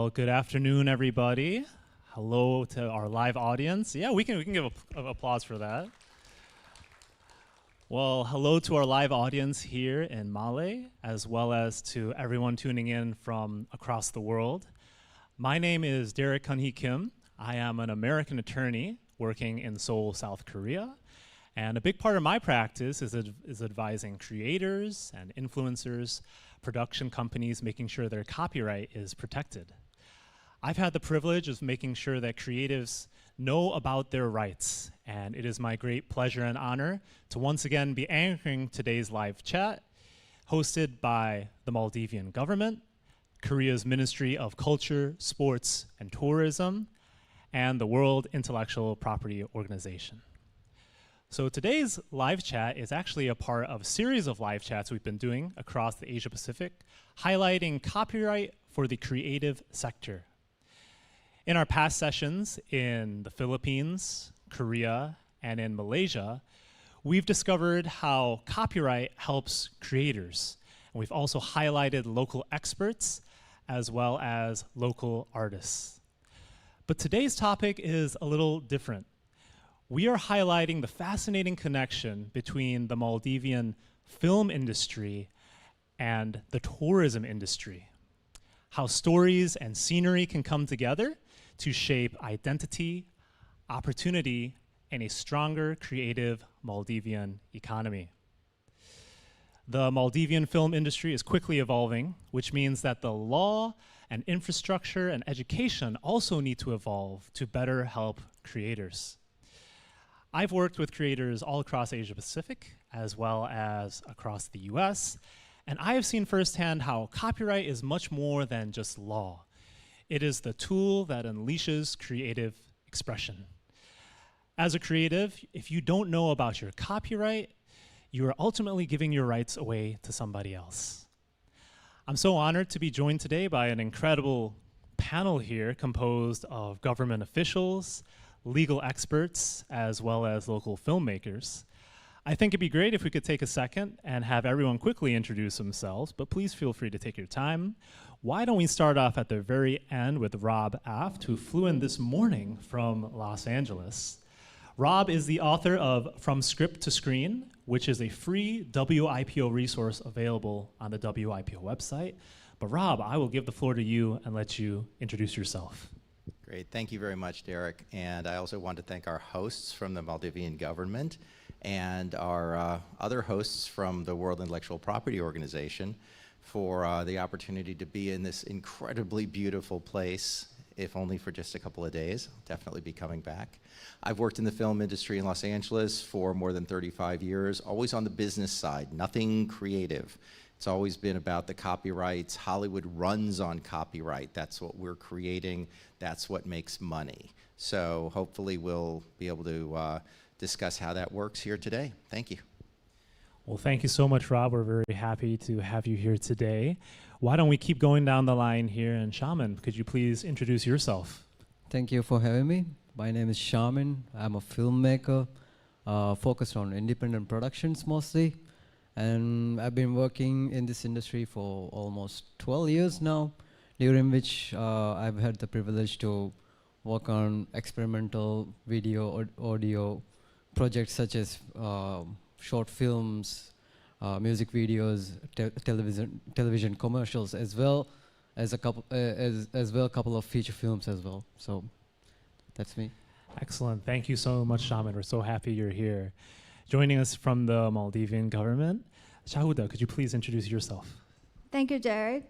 Well, good afternoon, everybody. Hello to our live audience. Yeah, we can give applause for that. Well, hello to our live audience here in Male, as well as to everyone tuning in from across the world. My name is Derek Kun-hee Kim. I am an American attorney working in Seoul, South Korea. And a big part of my practice is advising creators and influencers, production companies, making sure their copyright is protected. I've had the privilege of making sure that creatives know about their rights, and it is my great pleasure and honor to once again be anchoring today's live chat, hosted by the Maldivian government, Korea's Ministry of Culture, Sports, and Tourism, and the World Intellectual Property Organization. So today's live chat is actually a part of a series of live chats we've been doing across the Asia Pacific, highlighting copyright for the creative sector. In our past sessions in the Philippines, Korea, and in Malaysia, we've discovered how copyright helps creators. And we've also highlighted local experts as well as local artists. But today's topic is a little different. We are highlighting the fascinating connection between the Maldivian film industry and the tourism industry. How stories and scenery can come together to shape identity, opportunity, and a stronger creative Maldivian economy. The Maldivian film industry is quickly evolving, which means that the law and infrastructure and education also need to evolve to better help creators. I've worked with creators all across Asia Pacific, as well as across the US, and I have seen firsthand how copyright is much more than just law. It is the tool that unleashes creative expression. As a creative, if you don't know about your copyright, you are ultimately giving your rights away to somebody else. I'm so honored to be joined today by an incredible panel here composed of government officials, legal experts, as well as local filmmakers. I think it'd be great if we could take a second and have everyone quickly introduce themselves, but please feel free to take your time. Why don't we start off at the very end with Rob Aft, who flew in this morning from Los Angeles. Rob is the author of From Script to Screen, which is a free WIPO resource available on the WIPO website. But Rob, I will give the floor to you and let you introduce yourself. Great, thank you very much, Derek. And I also want to thank our hosts from the Maldivian government and our other hosts from the World Intellectual Property Organization for the opportunity to be in this incredibly beautiful place, if only for just a couple of days. I'll definitely be coming back. I've worked in the film industry in Los Angeles for more than 35 years, always on the business side, nothing creative. It's always been about the copyrights. Hollywood runs on copyright. That's what we're creating. That's what makes money. So hopefully we'll be able to discuss how that works here today. Thank you. Well, thank you so much, Rob. We're very happy to have you here today. Why don't we keep going down the line here? And Shaman, could you please introduce yourself? Thank you for having me. My name is Shaman. I'm a filmmaker focused on independent productions mostly. And I've been working in this industry for almost 12 years now, during which I've had the privilege to work on experimental video or audio projects such as short films, music videos, television commercials, as well as a couple of feature films as well. So that's me. Excellent. Thank you so much, Shaman. We're so happy you're here. Joining us from the Maldivian government, Shahuda, could you please introduce yourself? Thank you, Derek.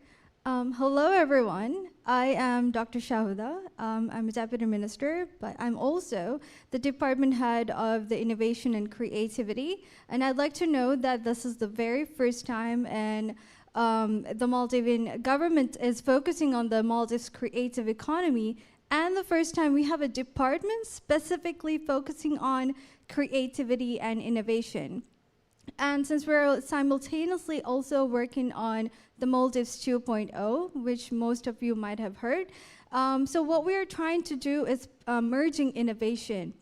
Hello, everyone. I am Dr. Shahuda. I'm a deputy minister, but I'm also the department head of the innovation and creativity. And I'd like to note that this is the very first time and the Maldivian government is focusing on the Maldives creative economy, and the first time we have a department specifically focusing on creativity and innovation. And since we're simultaneously also working on the Maldives 2.0, which most of you might have heard, so what we're trying to do is merging innovation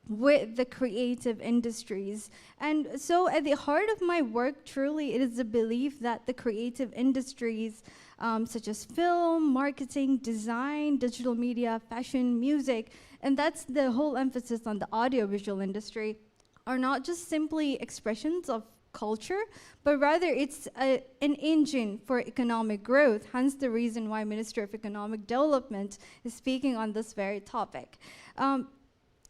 with the creative industries. And so at the heart of my work, truly, it is the belief that the creative industries, such as film, marketing, design, digital media, fashion, music, and that's the whole emphasis on the audiovisual industry, are not just simply expressions of culture, but rather it's an engine for economic growth, hence the reason why Minister of Economic Development is speaking on this very topic.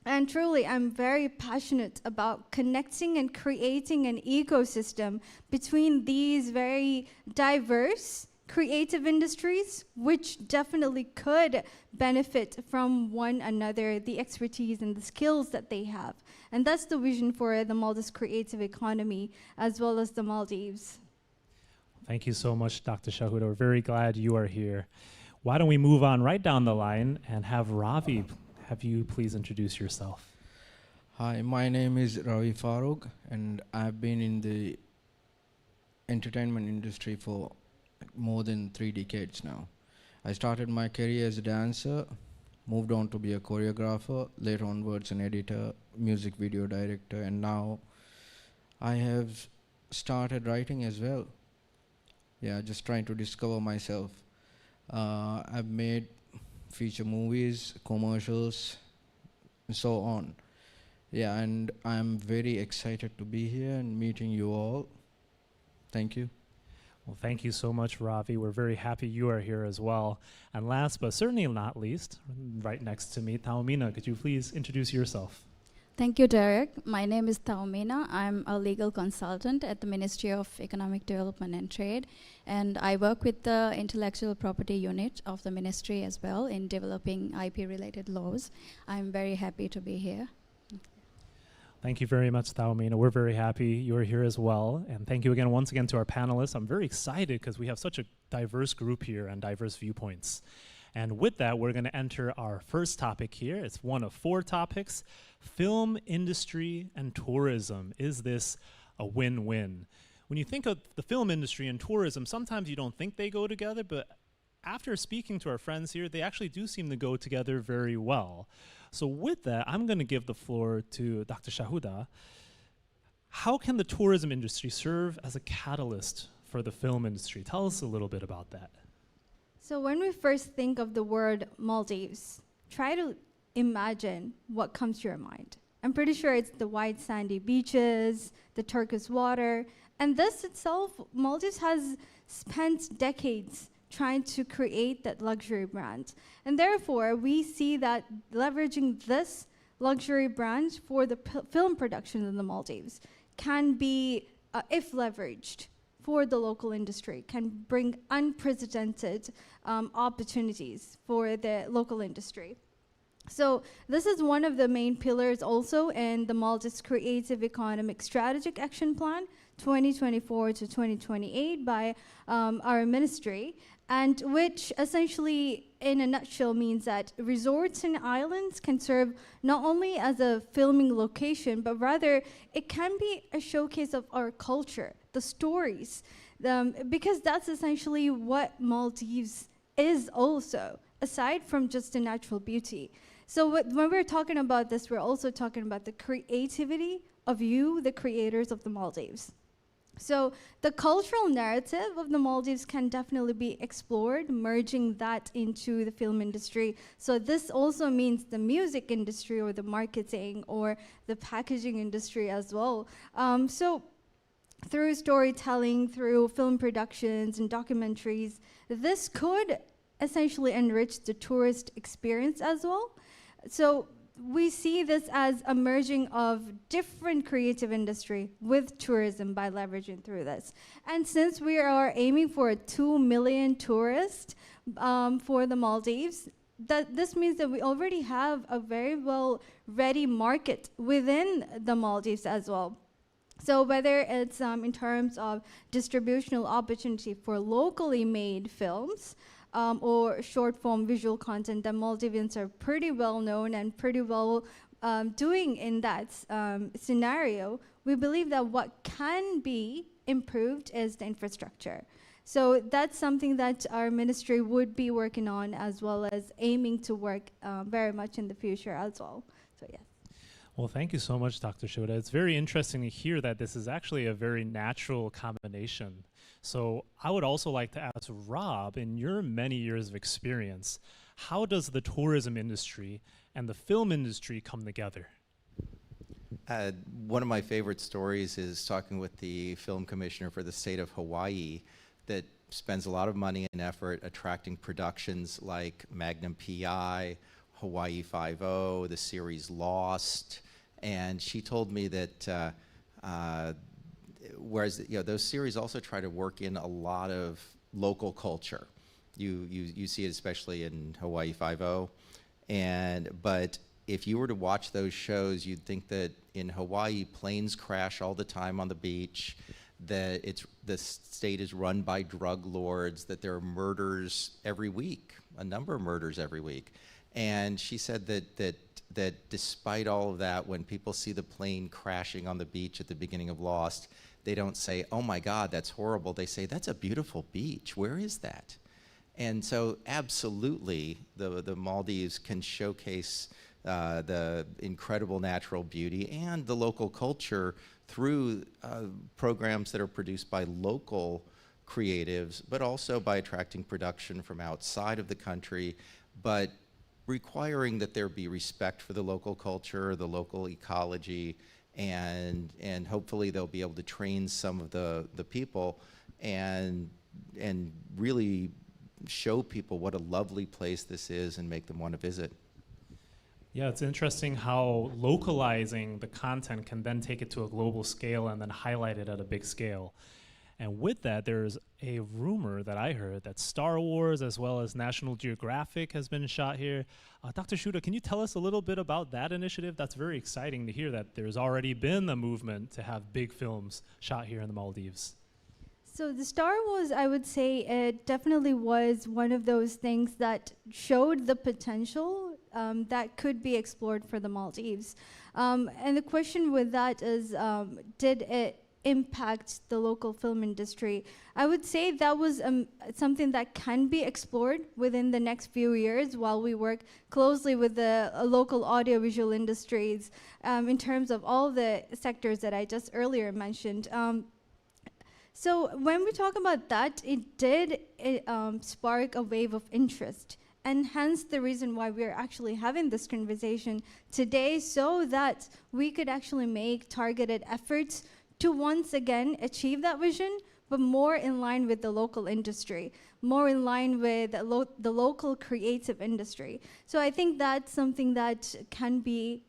And truly, I'm very passionate about connecting and creating an ecosystem between these very diverse creative industries, which definitely could benefit from one another, the expertise and the skills that they have. And that's the vision for the Maldives creative economy, as well as the Maldives. Thank you so much, Dr. Shahuda. We're very glad you are here. Why don't we move on right down the line and have Ravi, have you please introduce yourself? Hi, my name is Ravi Farooq, and I've been in the entertainment industry for more than 3 decades now. I started my career as a dancer, moved on to be a choreographer, later onwards an editor, music video director, and now I have started writing as well. Yeah, just trying to discover myself. I've made feature movies, commercials, and so on. Yeah, and I'm very excited to be here and meeting you all. Thank you. Well, thank you so much, Ravi. We're very happy you are here as well. And last but certainly not least, right next to me, Taumina, could you please introduce yourself? Thank you, Derek. My name is Taumina. I'm a legal consultant at the Ministry of Economic Development and Trade, and I work with the intellectual property unit of the ministry as well in developing IP-related laws. I'm very happy to be here. Thank you very much, Taumina. We're very happy you're here as well. And thank you again, once again, to our panelists. I'm very excited because we have such a diverse group here and diverse viewpoints. And with that, we're going to enter our first topic here. It's one of 4 topics: film industry and tourism. Is this a win-win? When you think of the film industry and tourism, sometimes you don't think they go together, but after speaking to our friends here, they actually do seem to go together very well. So with that, I'm going to give the floor to Dr. Shahuda. How can the tourism industry serve as a catalyst for the film industry? Tell us a little bit about that. So when we first think of the word Maldives, try to imagine what comes to your mind. I'm pretty sure it's the white sandy beaches, the turquoise water, and this itself, Maldives has spent decades trying to create that luxury brand. And therefore, we see that leveraging this luxury brand for the film production in the Maldives can be, if leveraged, for the local industry, can bring unprecedented opportunities for the local industry. So this is one of the main pillars also in the Maldives Creative Economic Strategic Action Plan 2024 to 2028 by our ministry, and which essentially in a nutshell means that resorts and islands can serve not only as a filming location, but rather it can be a showcase of our culture, the stories, because that's essentially what Maldives is also, aside from just the natural beauty. So when we're talking about this, we're also talking about the creativity of you, the creators of the Maldives. So the cultural narrative of the Maldives can definitely be explored, merging that into the film industry. So this also means the music industry or the marketing or the packaging industry as well. So through storytelling, through film productions and documentaries, this could essentially enrich the tourist experience as well. So we see this as a merging of different creative industry with tourism by leveraging through this. And since we are aiming for 2 million tourists for the Maldives, this means that we already have a very well ready market within the Maldives as well. So whether it's in terms of distributional opportunity for locally made films, or short form visual content, the Maldivians are pretty well known and pretty well doing in that scenario. We believe that what can be improved is the infrastructure. So that's something that our ministry would be working on, as well as aiming to work very much in the future as well. So yes. Well, thank you so much, Dr. Shoda. It's very interesting to hear that this is actually a very natural combination. So I would also like to ask Rob, in your many years of experience, how does the tourism industry and the film industry come together? One of my favorite stories is talking with the film commissioner for the state of Hawaii that spends a lot of money and effort attracting productions like Magnum PI, Hawaii Five-0, the series Lost, and she told me that whereas those series also try to work in a lot of local culture. You see it especially in Hawaii Five-0, but if you were to watch those shows, you'd think that in Hawaii, planes crash all the time on the beach, that the state is run by drug lords, that there are murders every week, a number of murders every week. And she said that despite all of that, when people see the plane crashing on the beach at the beginning of Lost, they don't say, "Oh my God, that's horrible." They say, "That's a beautiful beach. Where is that?" And so absolutely, the Maldives can showcase the incredible natural beauty and the local culture through programs that are produced by local creatives, but also by attracting production from outside of the country, but requiring that there be respect for the local culture, the local ecology, and hopefully they'll be able to train some of the people and really show people what a lovely place this is and make them want to visit. Yeah, it's interesting how localizing the content can then take it to a global scale and then highlight it at a big scale. And with that, there's a rumor that I heard that Star Wars as well as National Geographic has been shot here. Dr. Shuda, can you tell us a little bit about that initiative? That's very exciting to hear that there's already been a movement to have big films shot here in the Maldives. So the Star Wars, I would say it definitely was one of those things that showed the potential that could be explored for the Maldives. And the question with that is, did it impact the local film industry? I would say that was something that can be explored within the next few years while we work closely with the local audiovisual industries in terms of all the sectors that I just earlier mentioned. So when we talk about that, it did spark a wave of interest, and hence the reason why we're actually having this conversation today, so that we could actually make targeted efforts to once again achieve that vision, but more in line with the local industry, more in line with the local creative industry. So I think that's something that can be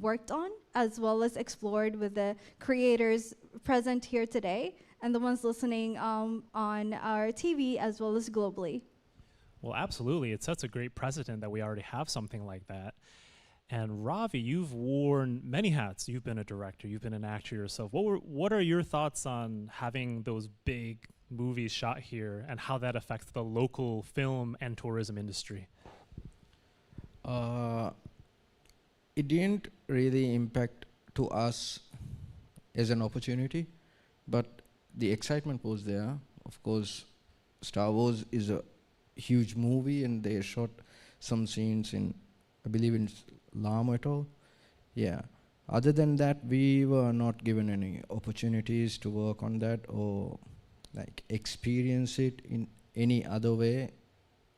worked on as well as explored with the creators present here today and the ones listening on our TV as well as globally. Well, absolutely. It sets a great precedent that we already have something like that. And Ravi, you've worn many hats. You've been a director, you've been an actor yourself. What are your thoughts on having those big movies shot here and how that affects the local film and tourism industry? It didn't really impact to us as an opportunity, but the excitement was there. Of course, Star Wars is a huge movie, and they shot some scenes in, I believe, in Lamato. Yeah. Other than that, we were not given any opportunities to work on that or like experience it in any other way.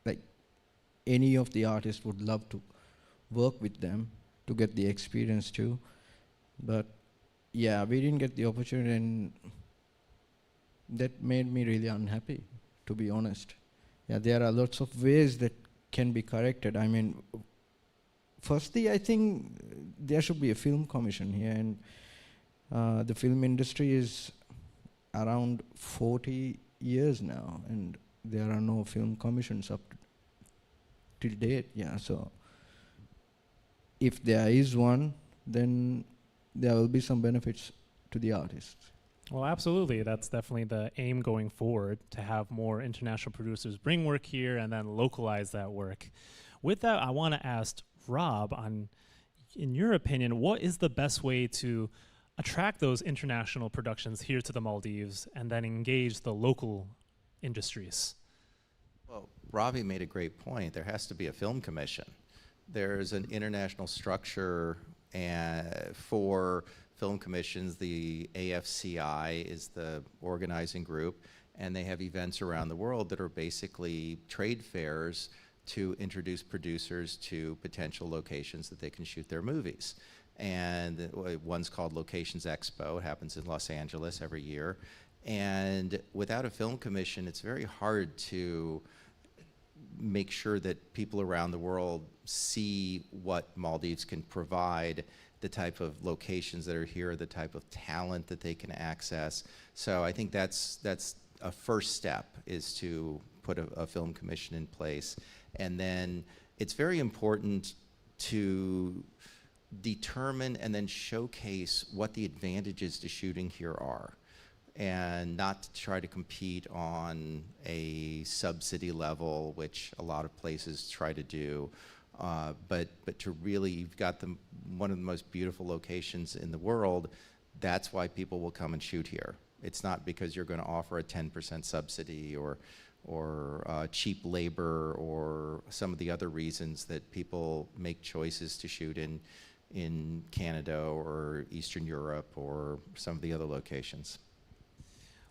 Like any of the artists would love to work with them to get the experience too. But yeah, we didn't get the opportunity, and that made me really unhappy, to be honest. Yeah, there are lots of ways that can be corrected. I mean, firstly, I think there should be a film commission here, and the film industry is around 40 years now, and there are no film commissions up till date. Yeah, so if there is one, then there will be some benefits to the artists. Well, absolutely. That's definitely the aim going forward, to have more international producers bring work here and then localize that work. With that, I want to ask Rob, in your opinion, what is the best way to attract those international productions here to the Maldives and then engage the local industries? Well, Ravi made a great point. There has to be a film commission. There's an international structure And for film commissions, the AFCI is the organizing group, and they have events around the world that are basically trade fairs to introduce producers to potential locations that they can shoot their movies. And one's called Locations Expo. It happens in Los Angeles every year. And without a film commission, it's very hard to make sure that people around the world see what Maldives can provide, the type of locations that are here, the type of talent that they can access. So I think that's a first step, is to put a film commission in place. And then it's very important to determine and then showcase what the advantages to shooting here are, and not to try to compete on a subsidy level, which a lot of places try to do, but to really, you've got one of the most beautiful locations in the world. That's why people will come and shoot here. It's not because you're going to offer a 10% subsidy or cheap labor or some of the other reasons that people make choices to shoot in Canada or Eastern Europe or some of the other locations.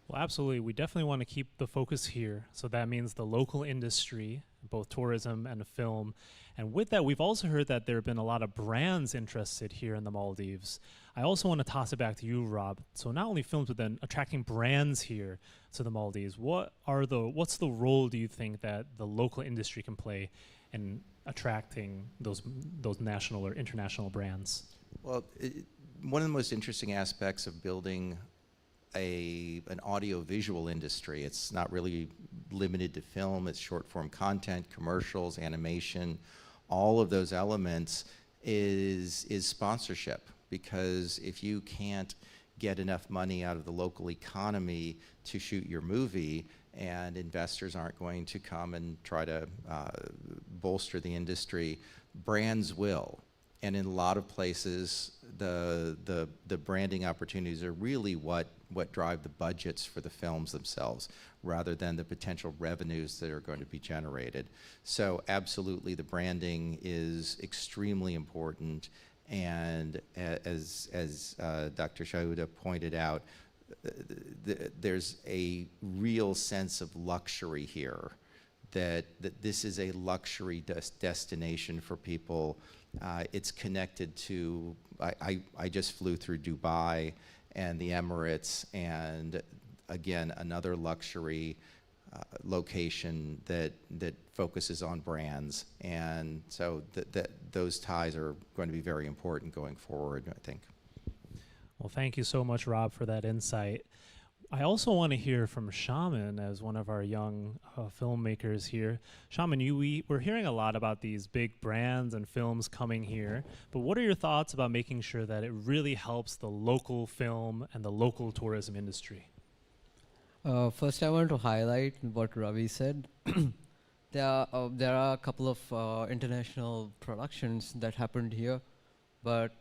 Well, absolutely. We definitely want to keep the focus here. So that means the local industry, both tourism and film. And with that, we've also heard that there have been a lot of brands interested here in the Maldives. I also want to toss it back to you, Rob. So not only films, but then attracting brands here to the Maldives. What's the role, do you think, that the local industry can play in attracting those national or international brands? Well, one of the most interesting aspects of building an audio-visual industry, it's not really limited to film, it's short-form content, commercials, animation, all of those elements is sponsorship. Because if you can't get enough money out of the local economy to shoot your movie, and investors aren't going to come and try to bolster the industry, brands will. And in a lot of places, the branding opportunities are really what drive the budgets for the films themselves, rather than the potential revenues that are going to be generated. So absolutely, the branding is extremely important. And as Dr. Shahuda pointed out, there's a real sense of luxury here, that this is a luxury destination for people. It's connected to, I just flew through Dubai and the Emirates, and again, another luxury location that focuses on brands. And so those ties are going to be very important going forward, I think. Well, thank you so much, Rob, for that insight. I also want to hear from Shaman as one of our young filmmakers here. Shaman, we're hearing a lot about these big brands and films coming here, but what are your thoughts about making sure that it really helps the local film and the local tourism industry? First, I want to highlight what Ravi said. There are a couple of international productions that happened here, but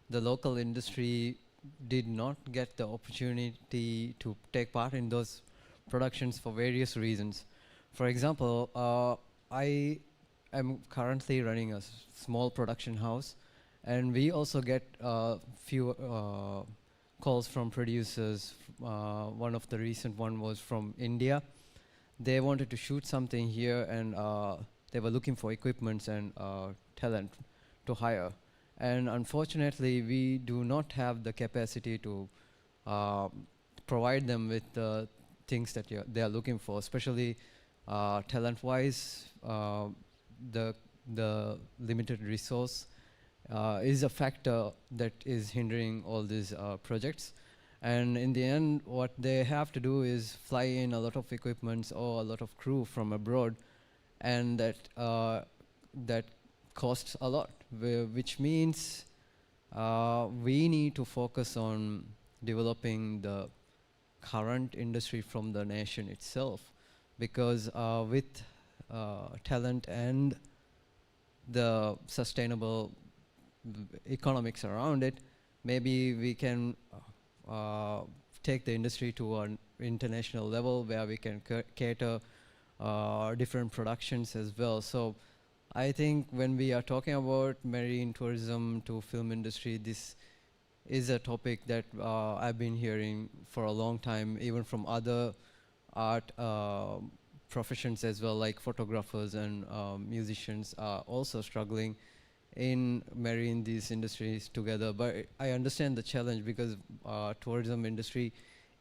the local industry did not get the opportunity to take part in those productions for various reasons. For example, I am currently running a small production house, and we also get a few calls from producers. One of the recent one was from India. They wanted to shoot something here, and they were looking for equipments and talent to hire. And unfortunately, we do not have the capacity to provide them with the things that they are looking for, especially talent-wise. The limited resource is a factor that is hindering all these projects. And in the end, what they have to do is fly in a lot of equipments or a lot of crew from abroad, and that costs a lot, which means we need to focus on developing the current industry from the nation itself, because with talent and the sustainable economics around it, maybe we can take the industry to an international level where we can cater different productions as well. So I think when we are talking about marine tourism to film industry, this is a topic that I've been hearing for a long time, even from other art professions as well, like photographers and musicians are also struggling in marrying these industries together. But I understand the challenge because tourism industry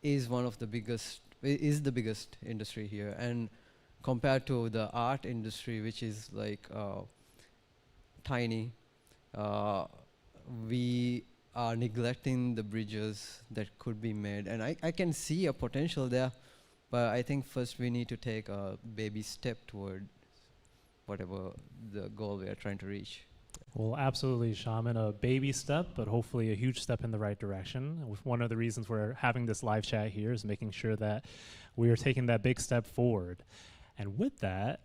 is one of the biggest, is the biggest industry here, and compared to the art industry, which is like tiny, we are neglecting the bridges that could be made. And I can see a potential there, but I think first we need to take a baby step toward whatever the goal we are trying to reach. Well, absolutely, Shaman. A baby step, but hopefully a huge step in the right direction. One of the reasons we're having this live chat here is making sure that we are taking that big step forward. And with that,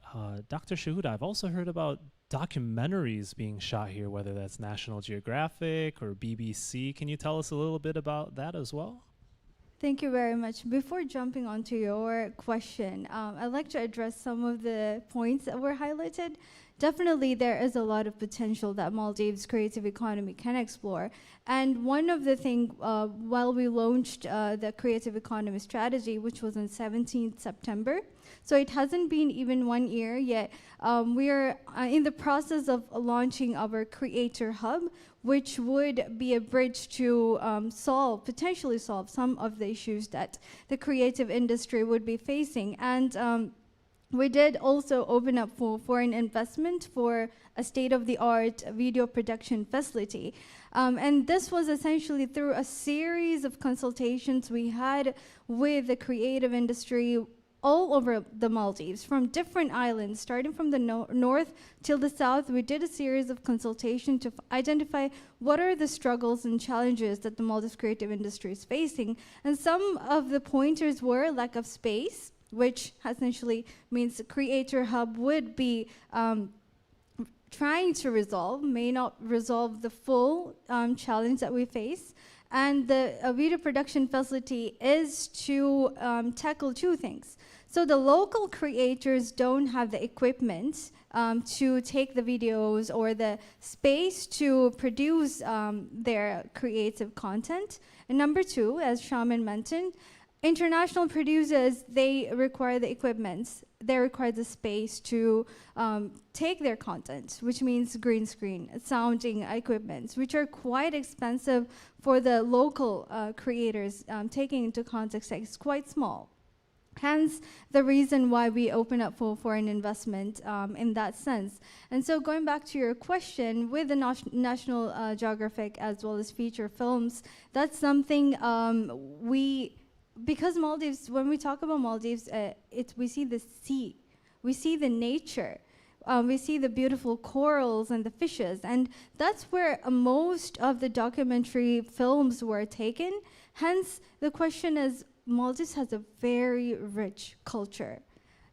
Dr. Shahuda, I've also heard about documentaries being shot here, whether that's National Geographic or BBC. Can you tell us a little bit about that as well? Thank you very much. Before jumping onto your question, I'd like to address some of the points that were highlighted. Definitely, there is a lot of potential that Maldives' creative economy can explore. And one of the things, while we launched the creative economy strategy, which was on 17th September, so it hasn't been even 1 year yet, we are in the process of launching our Creator Hub, which would be a bridge to potentially solve some of the issues that the creative industry would be facing. And we did also open up for foreign investment for a state-of-the-art video production facility. And this was essentially through a series of consultations we had with the creative industry all over the Maldives, from different islands, starting from the north till the south. We did a series of consultation to identify what are the struggles and challenges that the Maldives creative industry is facing. And some of the pointers were lack of space, which essentially means the Creator Hub would be trying to resolve, may not resolve the full challenge that we face. And the video production facility is to tackle two things. So the local creators don't have the equipment to take the videos or the space to produce their creative content. And number two, as Shaman mentioned, international producers, they require the equipment. They require the space to take their content, which means green screen, sounding equipment, which are quite expensive for the local creators, taking into context that it's quite small. Hence, the reason why we open up for foreign investment in that sense. And so going back to your question, with the National Geographic as well as feature films, that's something because Maldives, when we talk about Maldives, we see the sea, we see the nature, we see the beautiful corals and the fishes, and that's where most of the documentary films were taken. Hence, the question is, Maldives has a very rich culture.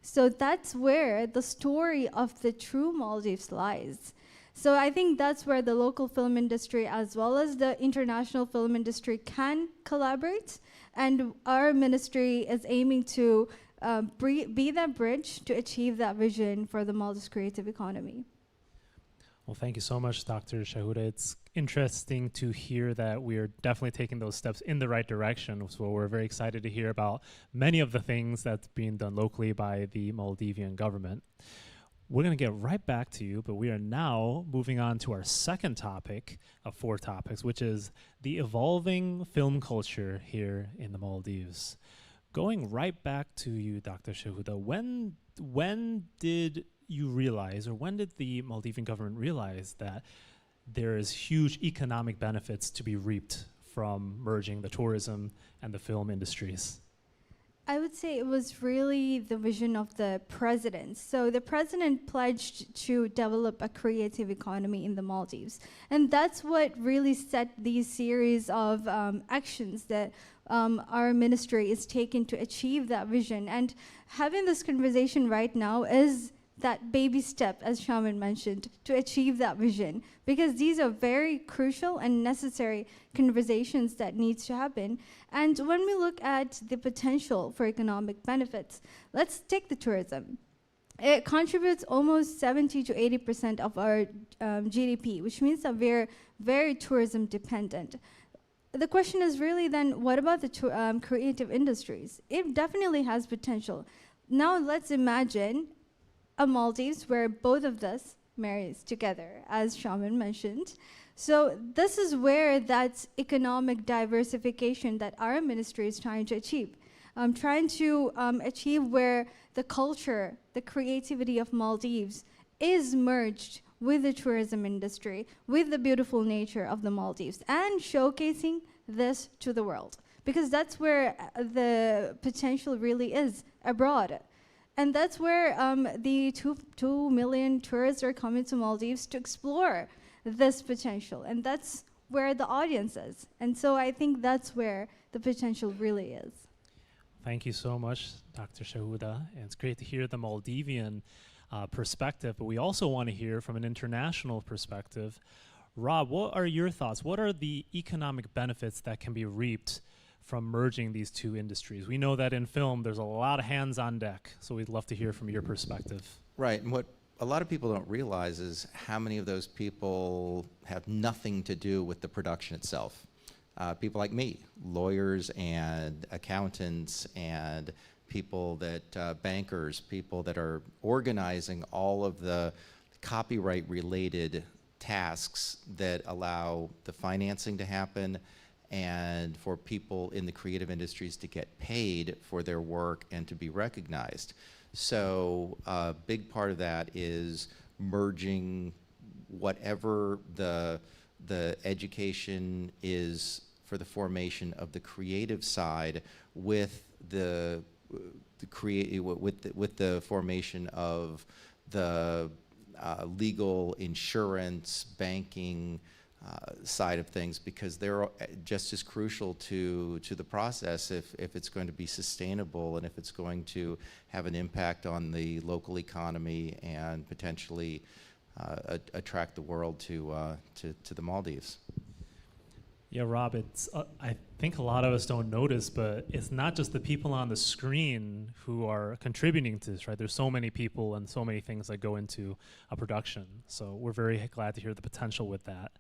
So that's where the story of the true Maldives lies. So I think that's where the local film industry as well as the international film industry can collaborate. And our ministry is aiming to be that bridge to achieve that vision for the Maldives creative economy. Well, thank you so much, Dr. Shahuda. It's interesting to hear that we are definitely taking those steps in the right direction. So we're very excited to hear about many of the things that's being done locally by the Maldivian government. We're going to get right back to you, but we are now moving on to our second topic of 4 topics, which is the evolving film culture here in the Maldives. Going right back to you, Dr. Shahuda, when did you realize, or when did the Maldivian government realize that there is huge economic benefits to be reaped from merging the tourism and the film industries? I would say it was really the vision of the president. So the president pledged to develop a creative economy in the Maldives. And that's what really set these series of actions that our ministry is taking to achieve that vision. And having this conversation right now is that baby step, as Shaman mentioned, to achieve that vision, because these are very crucial and necessary conversations that needs to happen. And when we look at the potential for economic benefits, let's take the tourism. It contributes almost 70 to 80% of our GDP, which means that we're very tourism dependent. The question is really then, what about the creative industries? It definitely has potential. Now let's imagine a Maldives where both of this marries together, as Shaman mentioned. So this is where that economic diversification that our ministry is trying to achieve. Trying to achieve where the culture, the creativity of Maldives is merged with the tourism industry, with the beautiful nature of the Maldives, and showcasing this to the world. Because that's where the potential really is abroad. And that's where the 2 million tourists are coming to Maldives to explore this potential. And that's where the audience is. And so I think that's where the potential really is. Thank you so much, Dr. Shahuda. And it's great to hear the Maldivian perspective, but we also want to hear from an international perspective. Rob, what are your thoughts? What are the economic benefits that can be reaped from merging these two industries? We know that in film, there's a lot of hands on deck, so we'd love to hear from your perspective. Right, and what a lot of people don't realize is how many of those people have nothing to do with the production itself. People like me, lawyers and accountants and people that, bankers, people that are organizing all of the copyright related tasks that allow the financing to happen and for people in the creative industries to get paid for their work and to be recognized. So a big part of that is merging whatever the education is for the formation of the creative side with the formation of the legal, insurance, banking side of things, because they're just as crucial to the process if it's going to be sustainable and if it's going to have an impact on the local economy and potentially attract the world to the Maldives. Yeah, Rob, it's, I think a lot of us don't notice, but it's not just the people on the screen who are contributing to this, right? There's so many people and so many things that go into a production. So we're very glad to hear the potential with that.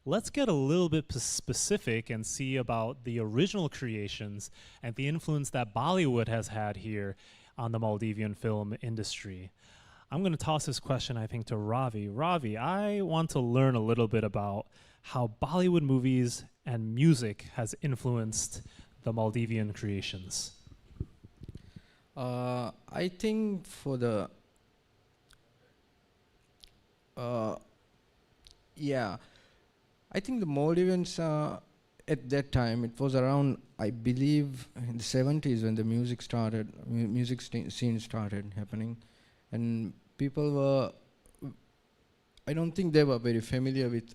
Let's get a little bit specific and see about the original creations and the influence that Bollywood has had here on the Maldivian film industry. I'm going to toss this question, I think, to Ravi. Ravi, I want to learn a little bit about how Bollywood movies and music has influenced the Maldivian creations. I think for the I think the Maldivians at that time, it was around, I believe, in the 70s when the music started, scene started happening, and people were, I don't think they were very familiar with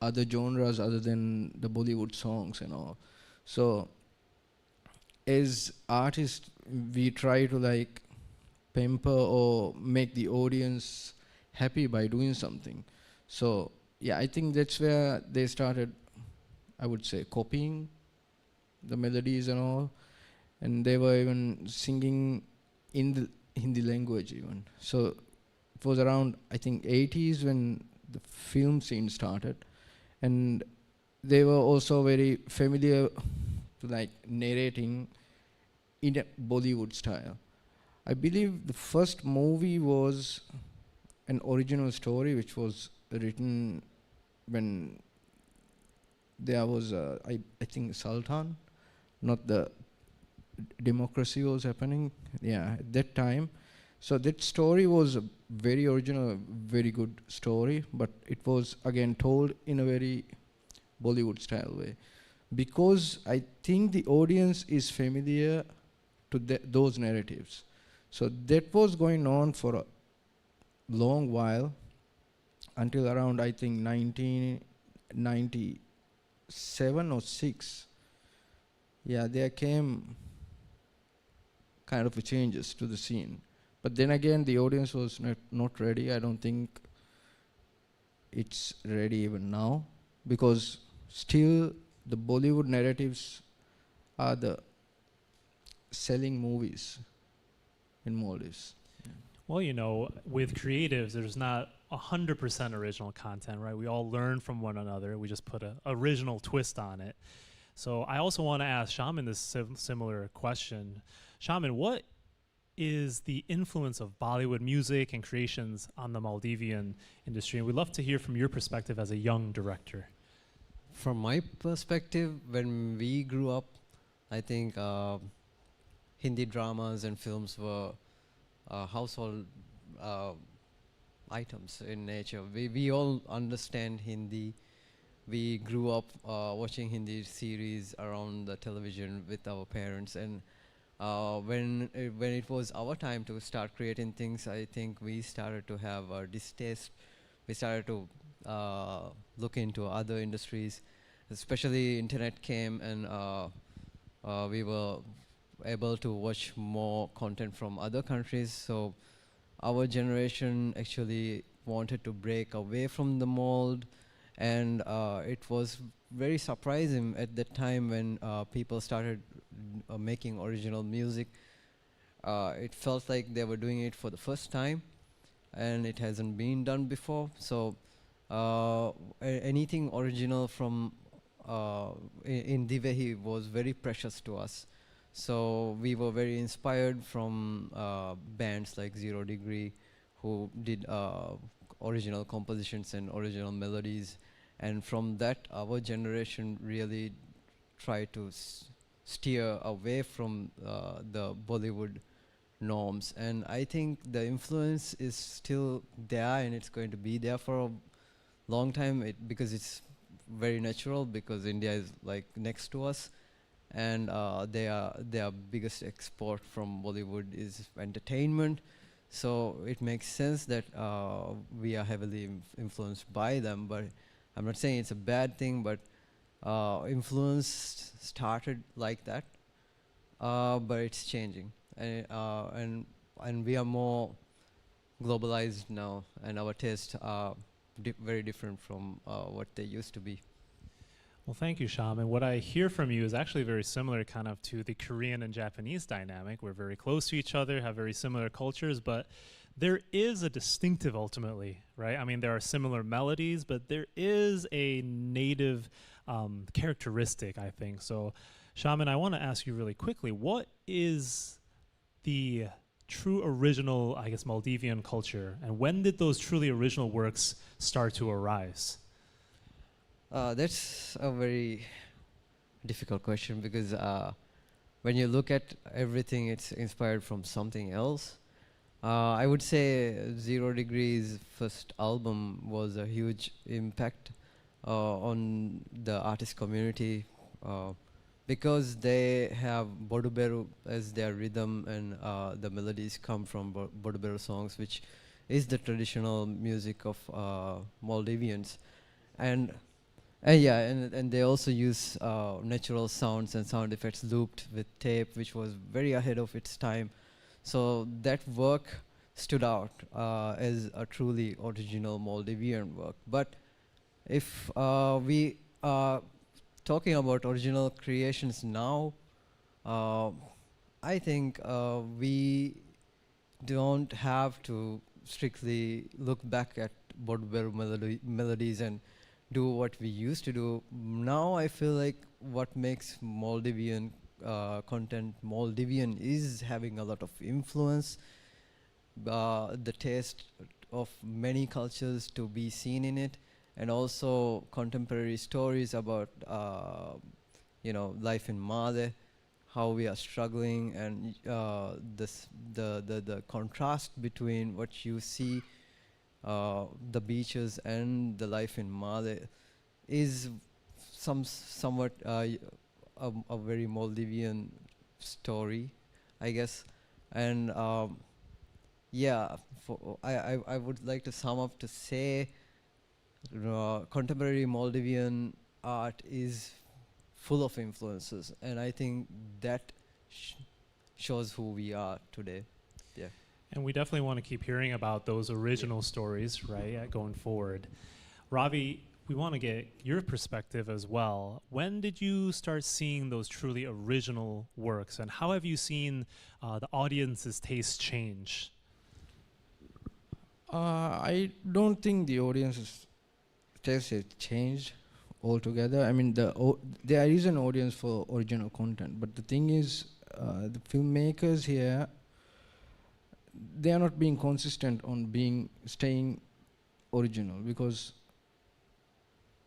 other genres other than the Bollywood songs and all. So as artists, we try to like pamper or make the audience happy by doing something. So yeah, I think that's where they started, I would say, copying the melodies and all. And they were even singing in the Hindi language even. So it was around, I think, 80s when the film scene started. And they were also very familiar to like narrating in a Bollywood style. I believe the first movie was an original story which was written when there was, I think, Sultan, not the democracy was happening, yeah, at that time. So that story was a very original, very good story, but it was again told in a very Bollywood style way. Because I think the audience is familiar to those narratives. So that was going on for a long while until around, I think, 1997 or 6. Yeah, there came kind of a changes to the scene. But then again, the audience was not ready. I don't think it's ready even now, because still the Bollywood narratives are the selling movies in Maldives. Well, you know, with creatives, there's not 100% original content, right? We all learn from one another. We just put an original twist on it. So I also want to ask Shaman this similar question. Shaman, what is the influence of Bollywood music and creations on the Maldivian industry? And we'd love to hear from your perspective as a young director. From my perspective, when we grew up, I think Hindi dramas and films were household items in nature. We all understand Hindi. We grew up watching Hindi series around the television with our parents, and when it was our time to start creating things, I think we started to have a distaste. We started to look into other industries, especially internet came, and we were able to watch more content from other countries. So our generation actually wanted to break away from the mold, and it was very surprising at that time when people started making original music. It felt like they were doing it for the first time, and it hasn't been done before. So anything original from in Divehi was very precious to us. So we were very inspired from bands like Zero Degree, who did original compositions and original melodies. And from that, our generation really tried to steer away from the Bollywood norms. And I think the influence is still there, and it's going to be there for a long time, because it's very natural, because India is like next to us. And their biggest export from Bollywood is entertainment. So it makes sense that we are heavily influenced by them. But I'm not saying it's a bad thing, but influence started like that, but it's changing. And we are more globalized now, and our tastes are very different from what they used to be. Well, thank you, Shaman. What I hear from you is actually very similar kind of to the Korean and Japanese dynamic. We're very close to each other, have very similar cultures, but there is a distinctive ultimately, right? I mean, there are similar melodies, but there is a native characteristic, I think. So, Shaman, I want to ask you really quickly, what is the true original, I guess, Maldivian culture, and when did those truly original works start to arise? That's a very difficult question, because when you look at everything, it's inspired from something else. I would say Zero Degree's first album was a huge impact on the artist community, because they have Boduberu as their rhythm, and the melodies come from Boduberu songs, which is the traditional music of Maldivians. And and they also use natural sounds and sound effects looped with tape, which was very ahead of its time. So that work stood out as a truly original Maldivian work. But if we are talking about original creations now, I think we don't have to strictly look back at Bodhberu melodies and do what we used to do. Now I feel like what makes Maldivian content Maldivian is having a lot of influence, the taste of many cultures to be seen in it, and also contemporary stories about life in Male, how we are struggling, and the contrast between what you see, the beaches and the life in Male, is somewhat a very Maldivian story, I guess. And I would like to sum up to say contemporary Maldivian art is full of influences, and I think that shows who we are today. Yeah. And we definitely want to keep hearing about those original stories, right, going forward. Ravi, we want to get your perspective as well. When did you start seeing those truly original works, and how have you seen the audience's taste change? I don't think the audience's taste has changed altogether. I mean, there is an audience for original content, but the thing is, the filmmakers here, they are not being consistent on staying original, because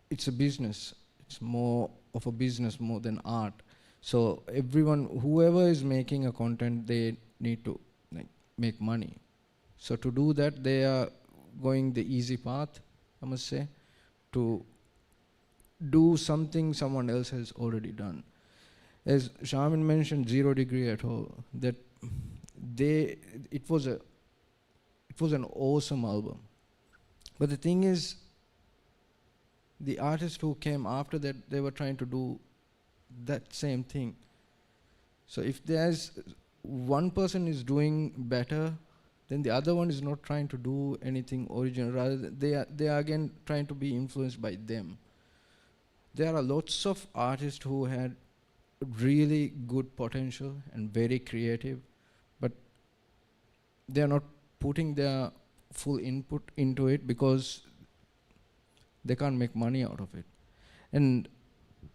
it's a business. It's more of a business more than art. So whoever is making a content, they need to like make money. So to do that, they are going the easy path, I must say, to do something someone else has already done. As Shaman mentioned, Zero Degree at all, that it was an awesome album. But the thing is, the artists who came after that, they were trying to do that same thing. So if there's one person is doing better, then the other one is not trying to do anything original. Rather, they are again trying to be influenced by them. There are lots of artists who had really good potential and very creative, but they are not putting their full input into it because they can't make money out of it. And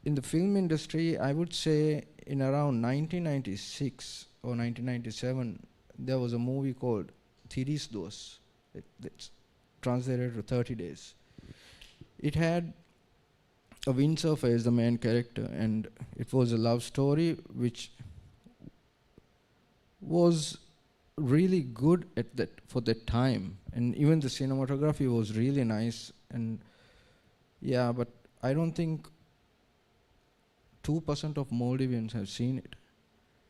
in the film industry, I would say in around 1996 or 1997, there was a movie called 30 Dos. That's translated to 30 Days. It had a windsurfer as the main character, and it was a love story which was really good for that time, and even the cinematography was really nice. And yeah, but I don't think 2% of Maldivians have seen it.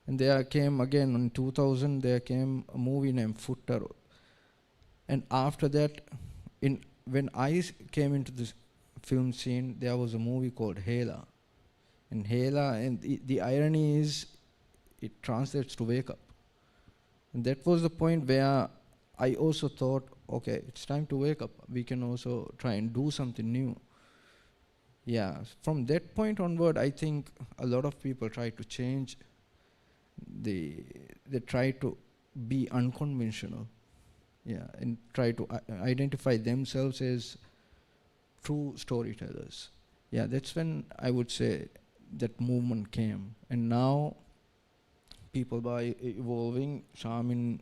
And there came again in 2000, there came a movie named Futtaro. And after that, when I came into this film scene, there was a movie called Hela. And Hela, and the irony is, it translates to wake up. And that was the point where I also thought, okay, it's time to wake up. We can also try and do something new. Yeah, from that point onward, I think a lot of people try to change. They try to be unconventional, yeah, and try to identify themselves as true storytellers. Yeah, that's when I would say that movement came. And now, people by evolving, Shamin,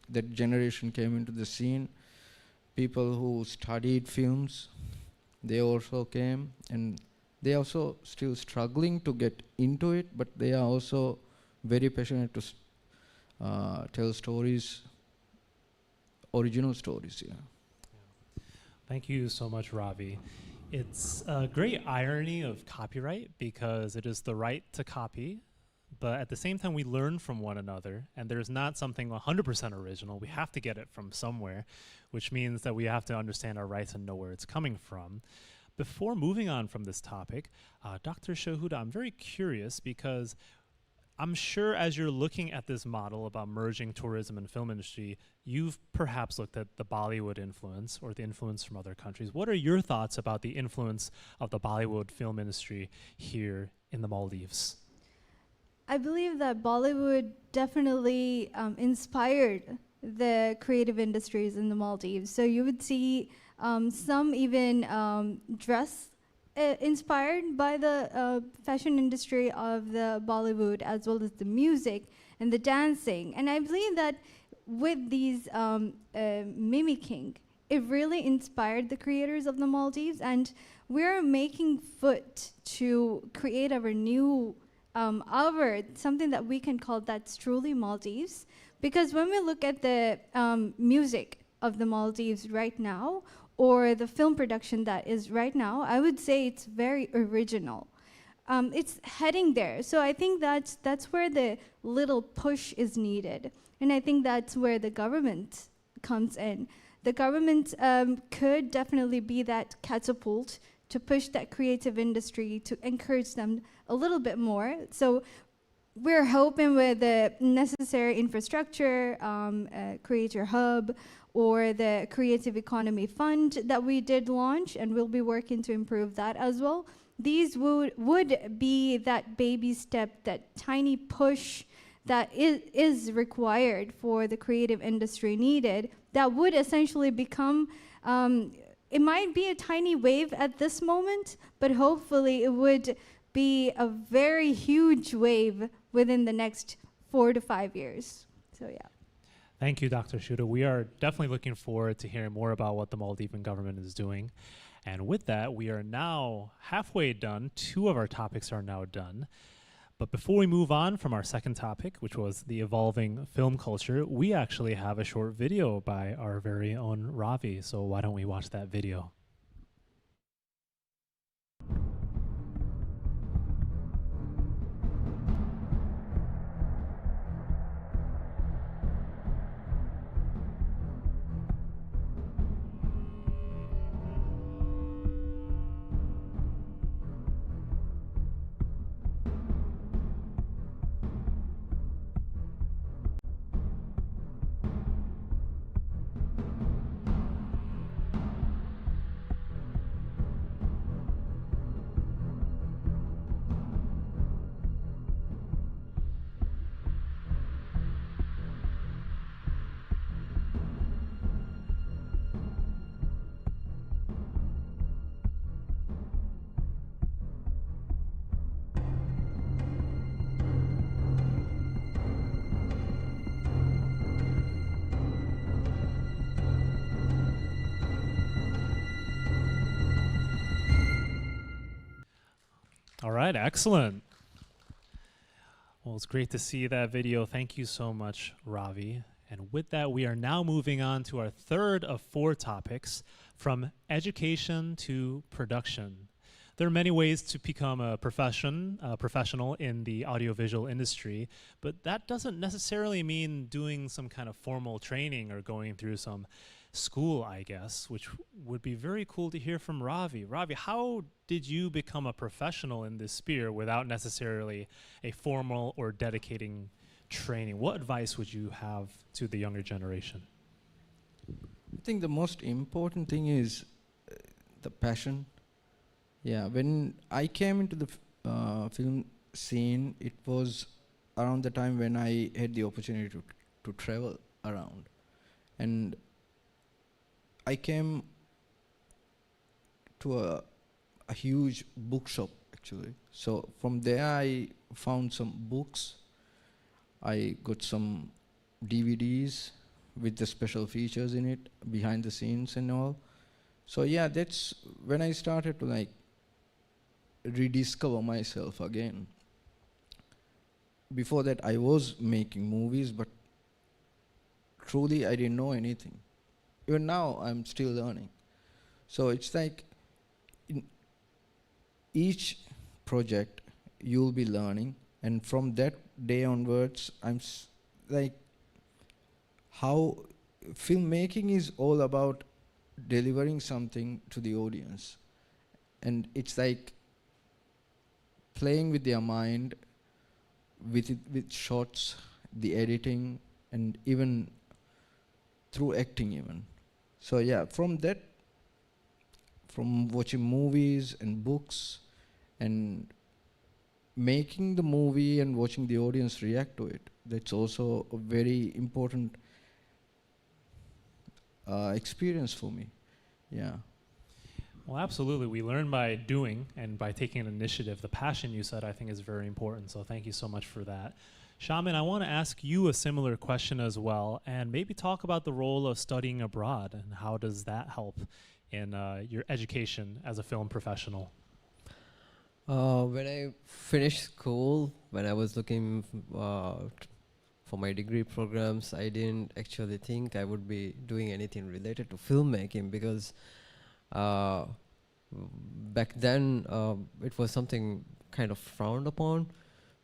that generation came into the scene. People who studied films, they also came, and they are also still struggling to get into it, but they are also very passionate to tell stories, original stories. Yeah. Thank you so much, Ravi. It's a great irony of copyright because it is the right to copy, but at the same time we learn from one another, and there's not something 100% original. We have to get it from somewhere, which means that we have to understand our rights and know where it's coming from. Before moving on from this topic, Dr. Shahuda, I'm very curious because I'm sure as you're looking at this model about merging tourism and film industry, you've perhaps looked at the Bollywood influence or the influence from other countries. What are your thoughts about the influence of the Bollywood film industry here in the Maldives? I believe that Bollywood definitely inspired the creative industries in the Maldives. So you would see some even dress inspired by the fashion industry of the Bollywood, as well as the music and the dancing. And I believe that with these mimicking, it really inspired the creators of the Maldives, and we're making foot to create our new something that we can call that's truly Maldives. Because when we look at the music of the Maldives right now, or the film production that is right now, I would say it's very original. It's heading there. So I think that's where the little push is needed. And I think that's where the government comes in. The government could definitely be that catapult to push that creative industry, to encourage them a little bit more. So we're hoping with the necessary infrastructure, Creator Hub, or the Creative Economy Fund that we did launch, and we'll be working to improve that as well. These would be that baby step, that tiny push that is required for the creative industry needed that would essentially become, it might be a tiny wave at this moment, but hopefully it would be a very huge wave within the next 4 to 5 years. So yeah. Thank you, Dr. Shuda. We are definitely looking forward to hearing more about what the Maldivian government is doing. And with that, we are now halfway done. 2 of our topics are now done. But before we move on from our second topic, which was the evolving film culture, we actually have a short video by our very own Ravi. So why don't we watch that video? All right, excellent. Well, it's great to see that video. Thank you so much, Ravi. And with that, we are now moving on to our third of 4 topics, from education to production. There are many ways to become a professional in the audiovisual industry, but that doesn't necessarily mean doing some kind of formal training or going through some school, I guess, which would be very cool to hear from Ravi. Ravi, how did you become a professional in this sphere without necessarily a formal or dedicating training? What advice would you have to the younger generation? I think the most important thing is the passion. Yeah, when I came into the film scene, it was around the time when I had the opportunity to travel around. And I came to a huge bookshop, actually. So from there I found some books. I got some DVDs with the special features in it, behind the scenes and all. So yeah, that's when I started to like rediscover myself again. Before that I was making movies, but truly I didn't know anything. Even now I'm still learning. So it's like in each project you'll be learning, and from that day onwards I'm like, how filmmaking is all about delivering something to the audience. And it's like playing with their mind, with shots, the editing, and even through acting even. So yeah, from that, from watching movies and books and making the movie and watching the audience react to it, that's also a very important experience for me. Yeah. Well, absolutely. We learn by doing and by taking an initiative. The passion you said, I think, is very important. So thank you so much for that. Shaman, I want to ask you a similar question as well, and maybe talk about the role of studying abroad and how does that help in your education as a film professional? When I finished school, when I was looking for my degree programs, I didn't actually think I would be doing anything related to filmmaking, because back then it was something kind of frowned upon,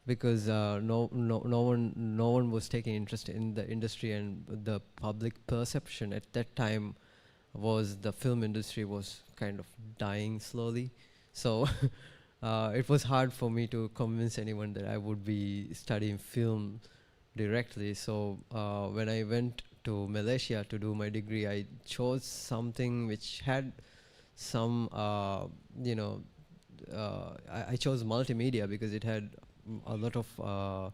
because no one was taking interest in the industry, and the public perception at that time was the film industry was kind of dying slowly. So it was hard for me to convince anyone that I would be studying film directly. So when I went to Malaysia to do my degree, I chose something which had some, I chose multimedia because it had a lot of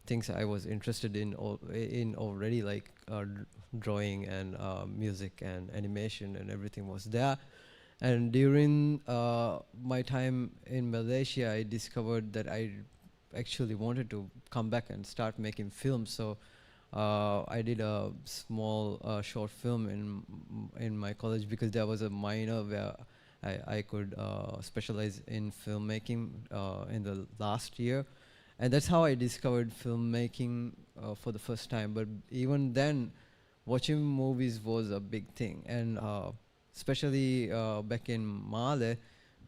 things I was interested in already, like drawing and music and animation and everything was there. And during my time in Malaysia, I discovered that I actually wanted to come back and start making films. So I did a small short film in my college, because there was a minor where I could specialize in filmmaking in the last year. And that's how I discovered filmmaking for the first time. But even then, watching movies was a big thing. And especially back in Male,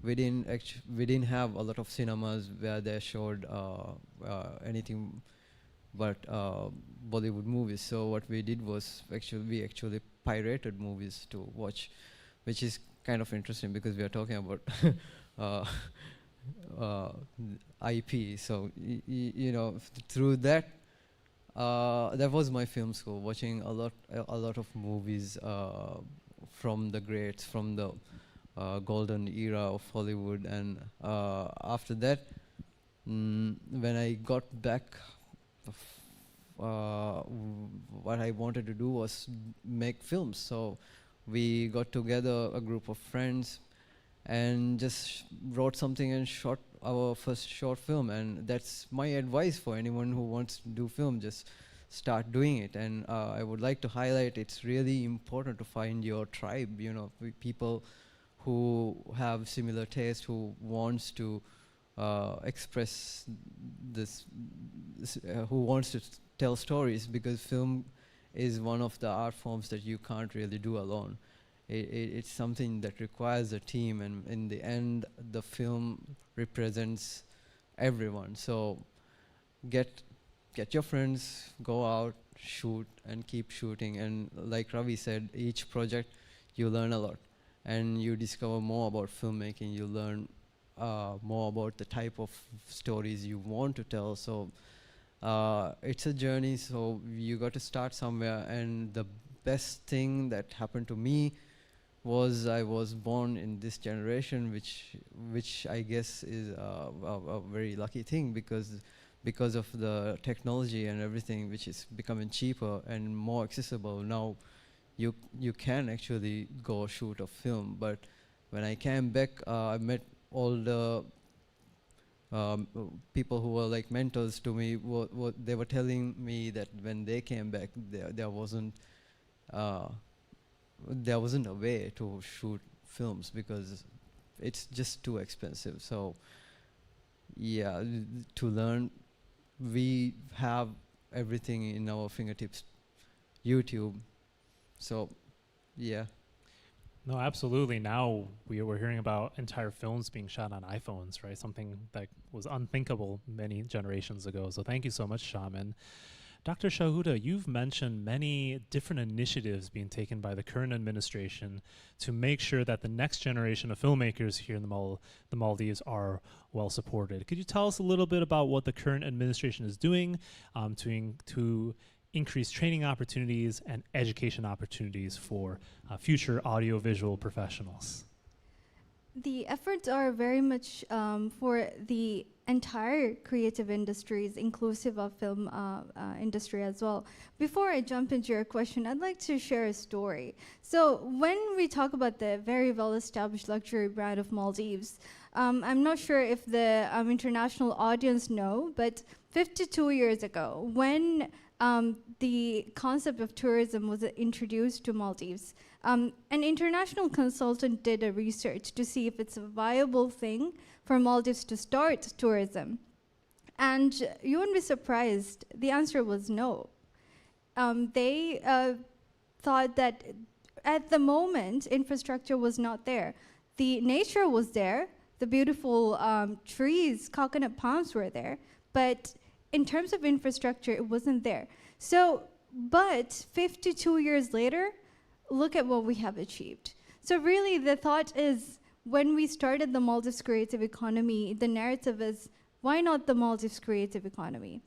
we didn't have a lot of cinemas where they showed anything but Bollywood movies. So what we did was we actually pirated movies to watch, which is kind of interesting because we are talking about IP. So you know, through that, that was my film school, watching a lot of movies from the greats, from the golden era of Hollywood. And after that, when I got back, what I wanted to do was make films. So we got together a group of friends and just wrote something and shot our first short film. And that's my advice for anyone who wants to do film: just start doing it. And I would like to highlight, it's really important to find your tribe, you know, people who have similar taste, who wants to express this, who wants to tell stories, because film is one of the art forms that you can't really do alone. It's something that requires a team, and in the end, the film represents everyone. So get your friends, go out, shoot, and keep shooting. And like Ravi said, each project you learn a lot, and you discover more about filmmaking. You learn more about the type of stories you want to tell. So it's a journey, so you got to start somewhere. And the best thing that happened to me was I was born in this generation, which I guess is a very lucky thing, because of the technology and everything, which is becoming cheaper and more accessible. Now you can actually go shoot a film. But when I came back, I met all the people who were like mentors to me. What they were telling me that when they came back, there wasn't a way to shoot films because it's just too expensive. So yeah, to learn, we have everything in our fingertips, YouTube. So yeah. No, absolutely. Now we're hearing about entire films being shot on iPhones, right? Something that was unthinkable many generations ago. So thank you so much, Shaman. Dr. Shahuda, you've mentioned many different initiatives being taken by the current administration to make sure that the next generation of filmmakers here in the Maldives are well supported. Could you tell us a little bit about what the current administration is doing to increase training opportunities and education opportunities for future audiovisual professionals? The efforts are very much for the entire creative industries, inclusive of film industry as well. Before I jump into your question, I'd like to share a story. So when we talk about the very well-established luxury brand of Maldives, I'm not sure if the international audience know, but 52 years ago, when the concept of tourism was introduced to Maldives, an international consultant did a research to see if it's a viable thing for Maldives to start tourism. And you wouldn't be surprised, the answer was no. They thought that at the moment, infrastructure was not there. The nature was there, the beautiful trees, coconut palms were there, but in terms of infrastructure, it wasn't there. So, but 52 years later, look at what we have achieved. So really, the thought is, when we started the Maldives creative economy, the narrative is, why not the Maldives creative economy?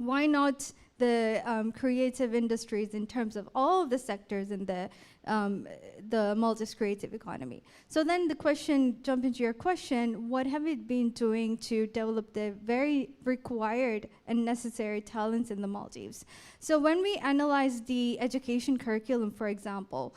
Why not the creative industries in terms of all of the sectors in the Maldives creative economy? So then the question, jump into your question, what have we been doing to develop the very required and necessary talents in the Maldives? So when we analyze the education curriculum, for example,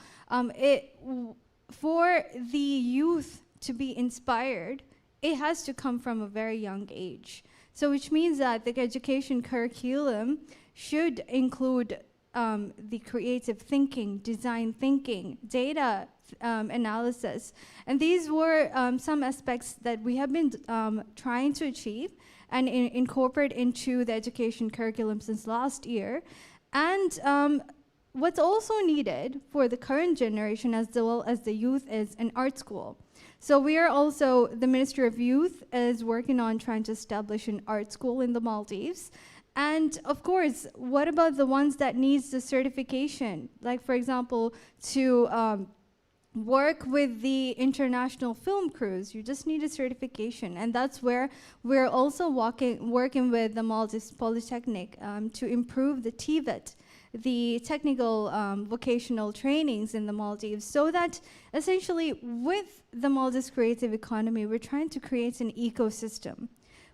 for the youth to be inspired, it has to come from a very young age. So which means that the education curriculum should include the creative thinking, design thinking, data analysis. And these were some aspects that we have been trying to achieve and incorporate into the education curriculum since last year. And what's also needed for the current generation as well as the youth is an art school. So we are also, the Ministry of Youth is working on trying to establish an art school in the Maldives. And of course, what about the ones that needs the certification? Like for example, to work with the international film crews, you just need a certification. And that's where we're also working with the Maldives Polytechnic to improve the TVET, the technical vocational trainings in the Maldives, so that essentially with the Maldives creative economy, we're trying to create an ecosystem.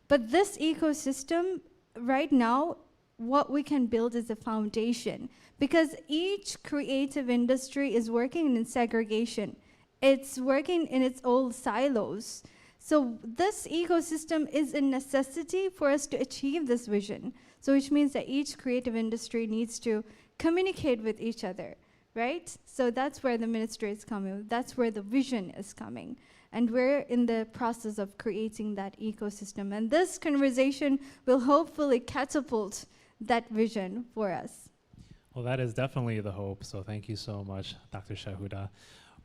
But this ecosystem, right now, what we can build is a foundation, because each creative industry is working in segregation. It's working in its own silos. So this ecosystem is a necessity for us to achieve this vision. So which means that each creative industry needs to communicate with each other, right? So that's where the ministry is coming. That's where the vision is coming. And we're in the process of creating that ecosystem. And this conversation will hopefully catapult that vision for us. Well, that is definitely the hope. So thank you so much, Dr. Shahuda.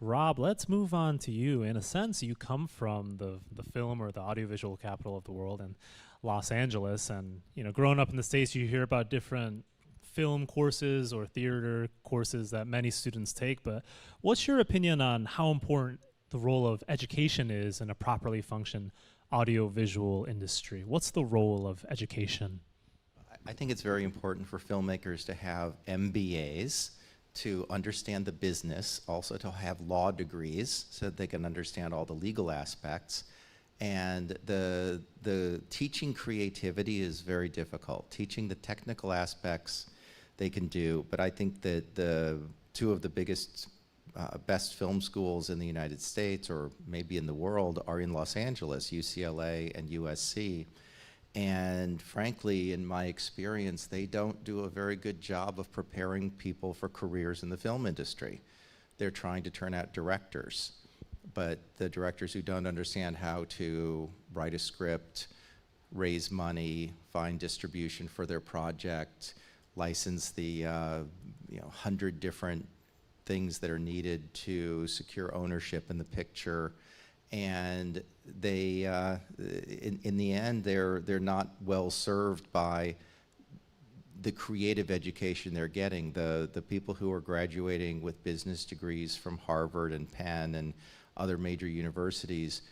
Rob, let's move on to you. In a sense, you come from the film or the audiovisual capital of the world in Los Angeles. And, growing up in the States, you hear about different film courses or theater courses that many students take. But what's your opinion on how important the role of education is in a properly functioning audiovisual industry? What's the role of education? I think it's very important for filmmakers to have MBAs, to understand the business, also to have law degrees so that they can understand all the legal aspects. And the teaching creativity is very difficult. Teaching the technical aspects they can do, but I think that the two of the biggest, best film schools in the United States, or maybe in the world, are in Los Angeles, UCLA and USC. And frankly, in my experience, they don't do a very good job of preparing people for careers in the film industry. They're trying to turn out directors, but the directors who don't understand how to write a script, raise money, find distribution for their project, license the 100 different things that are needed to secure ownership in the picture, and they, in the end, they're not well served by the creative education they're getting. The people who are graduating with business degrees from Harvard and Penn and other major universities,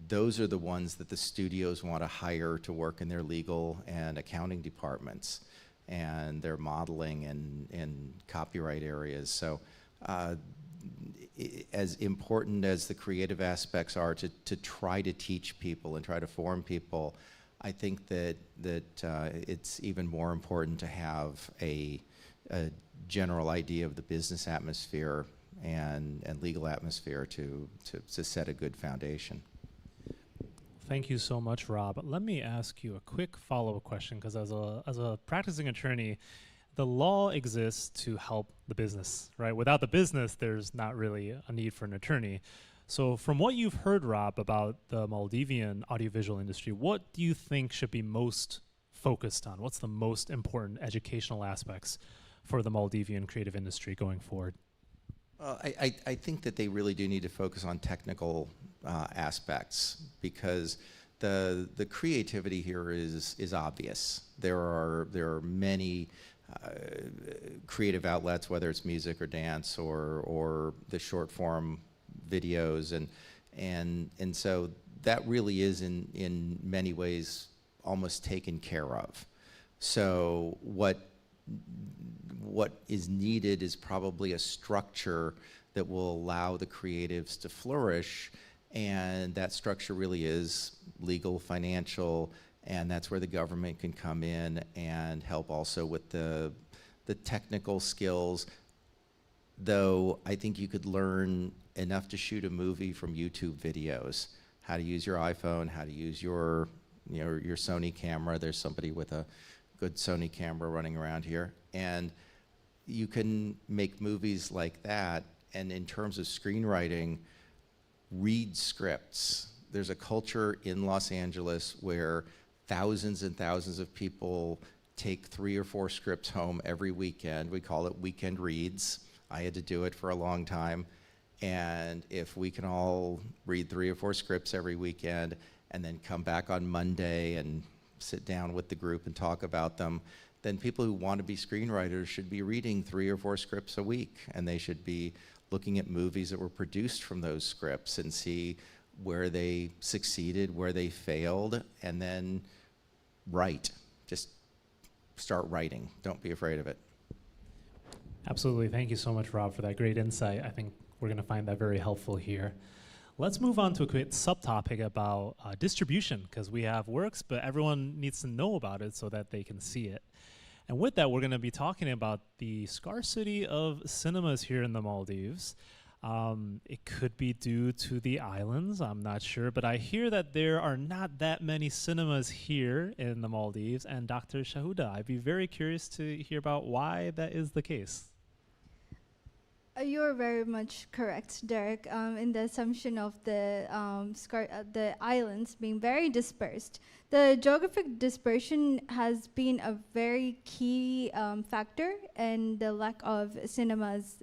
those are the ones that the studios want to hire to work in their legal and accounting departments and their modeling and copyright areas. So as important as the creative aspects are to try to teach people and try to form people, I think that it's even more important to have a general idea of the business atmosphere and legal atmosphere to set a good foundation. Thank you so much, Rob. Let me ask you a quick follow-up question, because as a practicing attorney, the law exists to help the business, right? Without the business, there's not really a need for an attorney. So from what you've heard, Rob, about the Maldivian audiovisual industry, what do you think should be most focused on? What's the most important educational aspects for the Maldivian creative industry going forward? Well, I think that they really do need to focus on technical aspects, because the creativity here is obvious. There are many creative outlets, whether it's music or dance or the short form videos, and so that really is in many ways almost taken care of. So what is needed is probably a structure that will allow the creatives to flourish, and that structure really is legal, financial, and that's where the government can come in and help also with the technical skills. Though I think you could learn enough to shoot a movie from YouTube videos, how to use your iPhone, how to use your Sony camera. There's somebody with a good Sony camera running around here. And you can make movies like that. And in terms of screenwriting, read scripts. There's a culture in Los Angeles where thousands and thousands of people take 3 or 4 scripts home every weekend. We call it weekend reads. I had to do it for a long time. And if we can all read 3 or 4 scripts every weekend and then come back on Monday and sit down with the group and talk about them, then people who want to be screenwriters should be reading 3 or 4 scripts a week, and they should be looking at movies that were produced from those scripts and see where they succeeded, where they failed, and then write. Just start writing. Don't be afraid of it. Absolutely. Thank you so much, Rob, for that great insight. I think we're going to find that very helpful here. Let's move on to a quick subtopic about distribution, because we have works, but everyone needs to know about it so that they can see it. And with that, we're going to be talking about the scarcity of cinemas here in the Maldives. It could be due to the islands, I'm not sure, but I hear that there are not that many cinemas here in the Maldives. And Dr. Shahuda, I'd be very curious to hear about why that is the case. You're very much correct, Derek, in the assumption of the islands being very dispersed. The geographic dispersion has been a very key factor in the lack of cinemas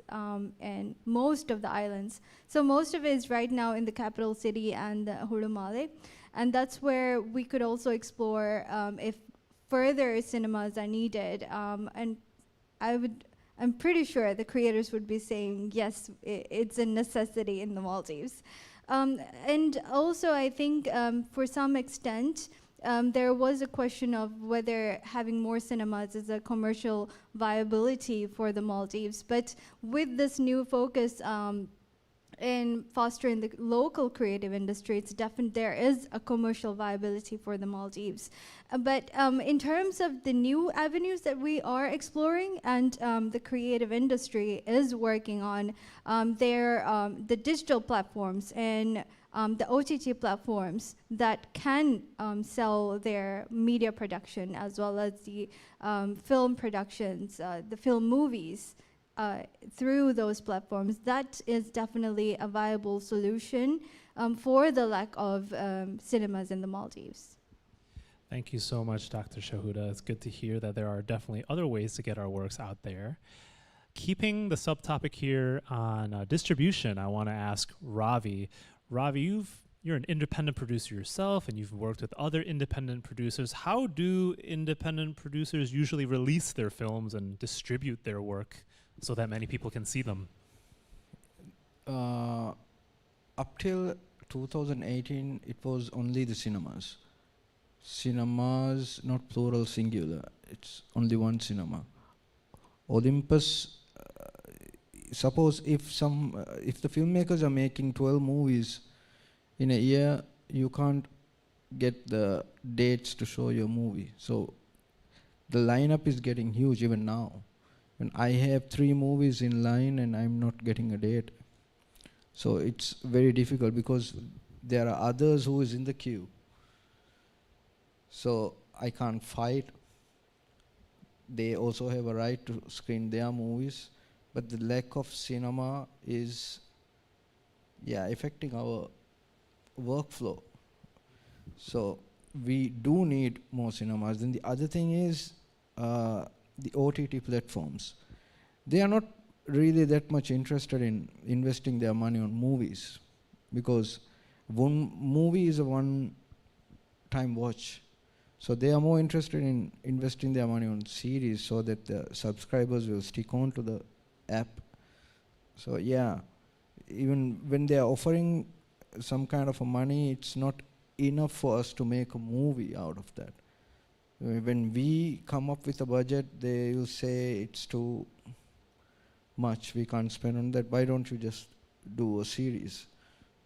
in most of the islands. So most of it is right now in the capital city and Hulu Malé, and that's where we could also explore if further cinemas are needed. And I'm pretty sure the creators would be saying, yes, it's a necessity in the Maldives. And also, I think for some extent, there was a question of whether having more cinemas is a commercial viability for the Maldives. But with this new focus in fostering the local creative industry, it's definitely there is a commercial viability for the Maldives. But in terms of the new avenues that we are exploring and the creative industry is working on, the digital platforms and the OTT platforms that can sell their media production as well as the film productions, the film movies, through those platforms. That is definitely a viable solution for the lack of cinemas in the Maldives. Thank you so much, Dr. Shahuda. It's good to hear that there are definitely other ways to get our works out there. Keeping the subtopic here on distribution, I want to ask Ravi. Ravi, you're an independent producer yourself, and you've worked with other independent producers. How do independent producers usually release their films and distribute their work so that many people can see them? Up till 2018, it was only the cinemas. Cinemas, not plural, singular. It's only one cinema. Olympus, suppose if the filmmakers are making 12 movies in a year, you can't get the dates to show your movie. So the lineup is getting huge even now. When I have 3 movies in line and I'm not getting a date. So it's very difficult because there are others who is in the queue. So I can't fight. They also have a right to screen their movies, but the lack of cinema is affecting our workflow. So we do need more cinemas. Then the other thing is the OTT platforms. They are not really that much interested in investing their money on movies because one movie is a one-time watch. So they are more interested in investing their money on series so that the subscribers will stick on to the app. So yeah, even when they are offering some kind of a money, it's not enough for us to make a movie out of that. When we come up with a budget, they will say it's too much, we can't spend on that, why don't you just do a series?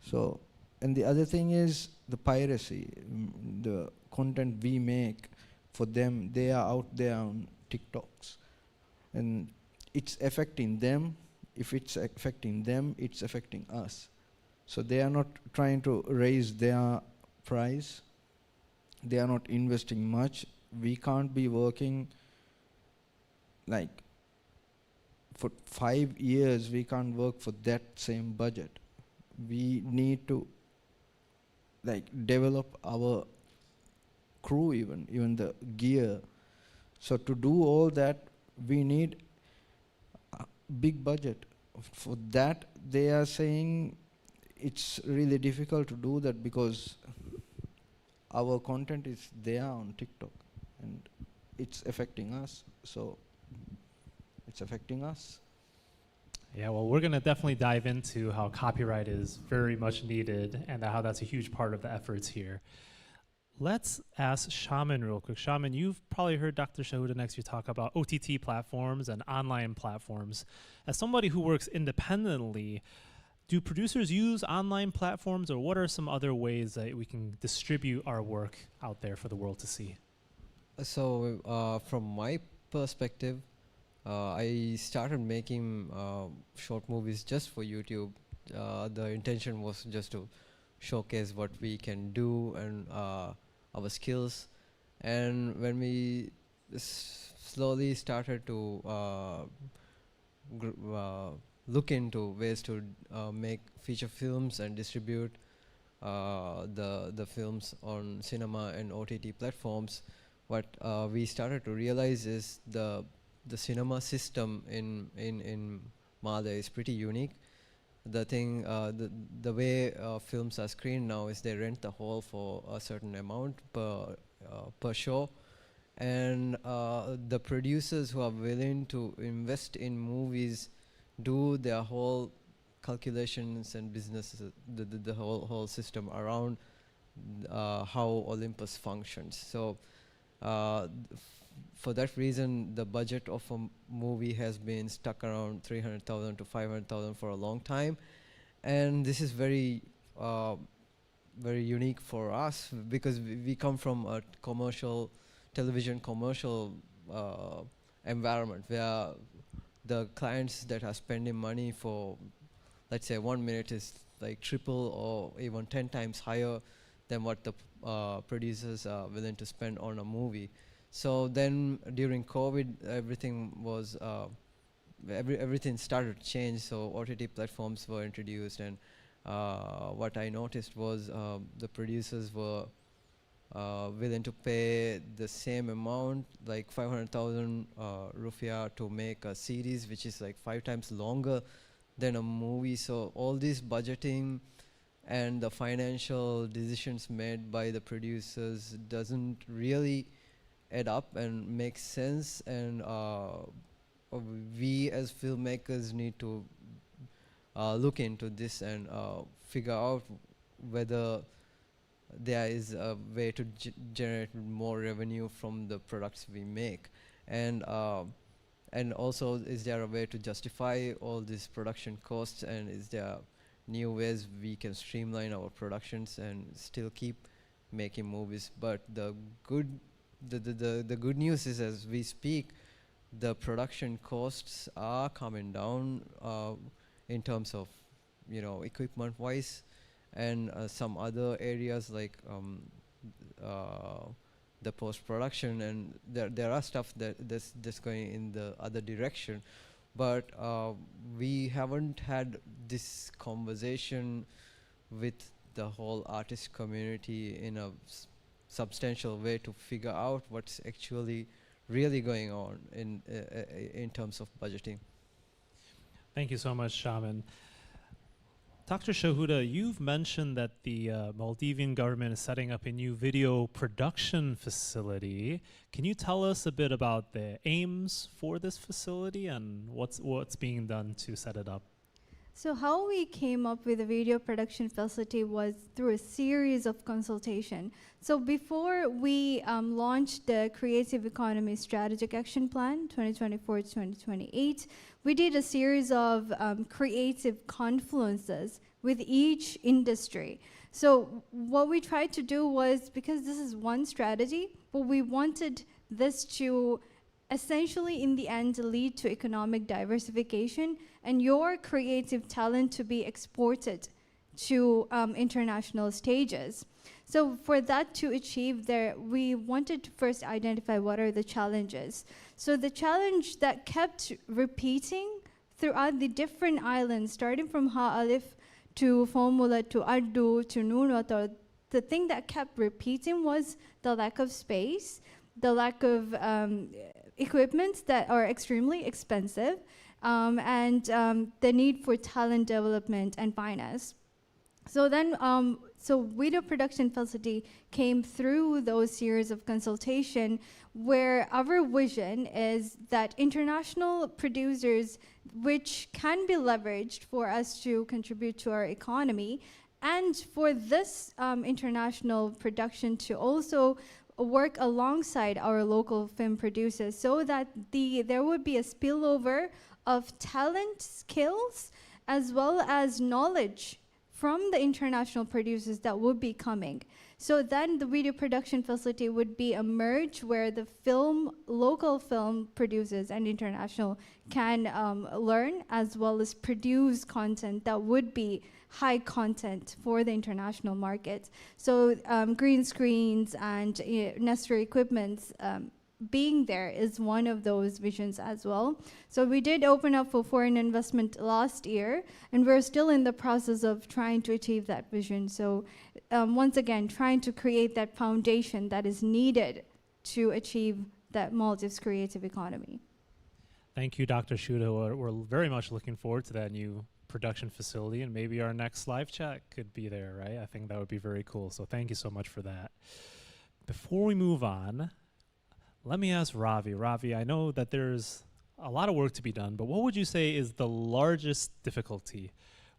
So, and the other thing is the piracy. The content we make for them, they are out there on TikToks, and it's affecting them. If it's affecting them, it's affecting us. So they are not trying to raise their price, they are not investing much. We can't be working like for 5 years, we can't work for that same budget. We need to like develop our crew, even the gear. So to do all that, we need a big budget. For that, they are saying it's really difficult to do that because our content is there on TikTok and it's affecting us. So it's affecting us. Yeah, well, we're going to definitely dive into how copyright is very much needed and how that's a huge part of the efforts here. Let's ask Shaman real quick. Shaman, you've probably heard Dr. Shahuda next year talk about OTT platforms and online platforms. As somebody who works independently, do producers use online platforms, or what are some other ways that we can distribute our work out there for the world to see? So from my perspective, I started making short movies just for YouTube. The intention was just to showcase what we can do and our skills. And when we slowly started to look into ways to make feature films and distribute the films on cinema and OTT platforms, what we started to realize is the cinema system in Maldives is pretty unique. The thing, the way films are screened now is they rent the hall for a certain amount per show, and the producers who are willing to invest in movies do their whole calculations and business, the whole system around how Olympus functions. So for that reason, the budget of a movie has been stuck around 300,000 to 500,000 for a long time, and this is very very unique for us because we come from a television commercial environment where the clients that are spending money for, let's say, 1 minute is like triple or even 10 times higher than what the producers are willing to spend on a movie. So then during COVID, everything was everything started to change. So OTT platforms were introduced, and what I noticed was the producers were willing to pay the same amount, like 500,000 rupiah, to make a series, which is like 5 times longer than a movie. So all this budgeting and the financial decisions made by the producers doesn't really add up and make sense, and we as filmmakers need to look into this and figure out whether there is a way to generate more revenue from the products we make, and also, is there a way to justify all these production costs, and is there new ways we can streamline our productions and still keep making movies? But the good news is, as we speak, the production costs are coming down in terms of, equipment wise, and some other areas like the post-production, and there are stuff that's going in the other direction, but we haven't had this conversation with the whole artist community in a substantial way to figure out what's actually really going on in terms of budgeting. Thank you so much, Shaman. Dr. Shahuda, you've mentioned that the Maldivian government is setting up a new video production facility. Can you tell us a bit about the aims for this facility and what's being done to set it up? So how we came up with a video production facility was through a series of consultation. So before we launched the Creative Economy Strategic Action Plan 2024 to 2028, we did a series of creative confluences with each industry. So what we tried to do was, because this is one strategy, but we wanted this to essentially in the end lead to economic diversification and your creative talent to be exported to international stages. So for that to achieve there, we wanted to first identify what are the challenges. So the challenge that kept repeating throughout the different islands, starting from Ha'alif to Formula to Addu to Nunatar, the thing that kept repeating was the lack of space, the lack of equipment that are extremely expensive, and the need for talent development and finance. So then, so video production facility came through those series of consultation where our vision is that international producers, which can be leveraged for us to contribute to our economy, and for this international production to also work alongside our local film producers so that there would be a spillover of talent, skills, as well as knowledge from the international producers that would be coming. So then the video production facility would be a merge where the local film producers and international can learn as well as produce content that would be high content for the international market. So green screens and necessary equipment being there is one of those visions as well. So we did open up for foreign investment last year, and we're still in the process of trying to achieve that vision. So once again, trying to create that foundation that is needed to achieve that Maldives creative economy. Thank you, Dr. Shuda. We're very much looking forward to that new production facility, and maybe our next live chat could be there, right? I think that would be very cool. So thank you so much for that. Before we move on, let me ask Ravi. Ravi, I know that there's a lot of work to be done, but what would you say is the largest difficulty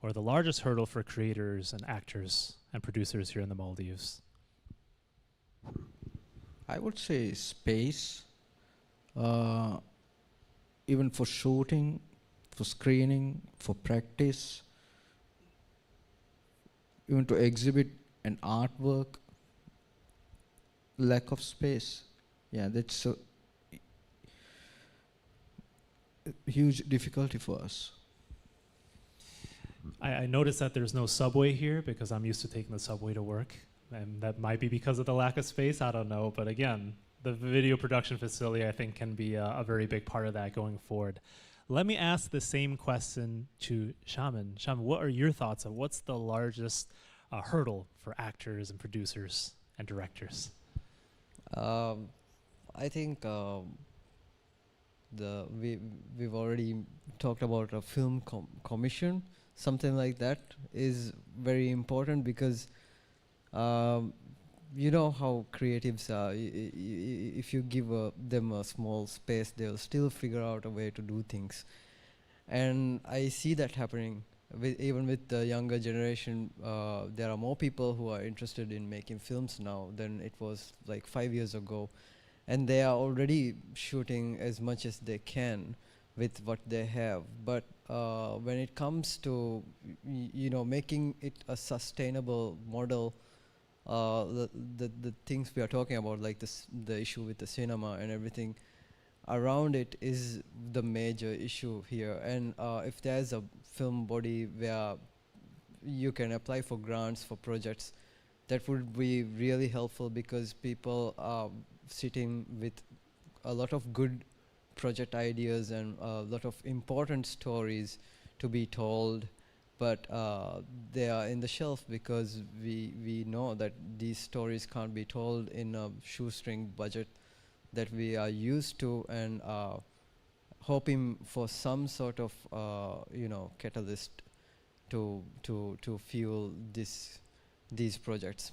or the largest hurdle for creators and actors and producers here in the Maldives? I would say space, even for shooting, for screening, for practice, even to exhibit an artwork, lack of space. Yeah, that's a huge difficulty for us. I noticed that there's no subway here because I'm used to taking the subway to work, and that might be because of the lack of space, I don't know. But again, the video production facility, I think, can be a very big part of that going forward. Let me ask the same question to Shaman. Shaman, what are your thoughts on what's the largest hurdle for actors and producers and directors? I think we've already talked about a film commission. Something like that is very important because you know how creatives are. If you give them a small space, they'll still figure out a way to do things. And I see that happening. Even with the younger generation, there are more people who are interested in making films now than it was like 5 years ago. And they are already shooting as much as they can with what they have. But when it comes to making it a sustainable model, the things we are talking about, like the issue with the cinema and everything around it, is the major issue here. And if there's a film body where you can apply for grants for projects, that would be really helpful, because people are sitting with a lot of good project ideas and a lot of important stories to be told, but they are in the shelf because we know that these stories can't be told in a shoestring budget that we are used to, and hoping for some sort of catalyst to fuel these projects.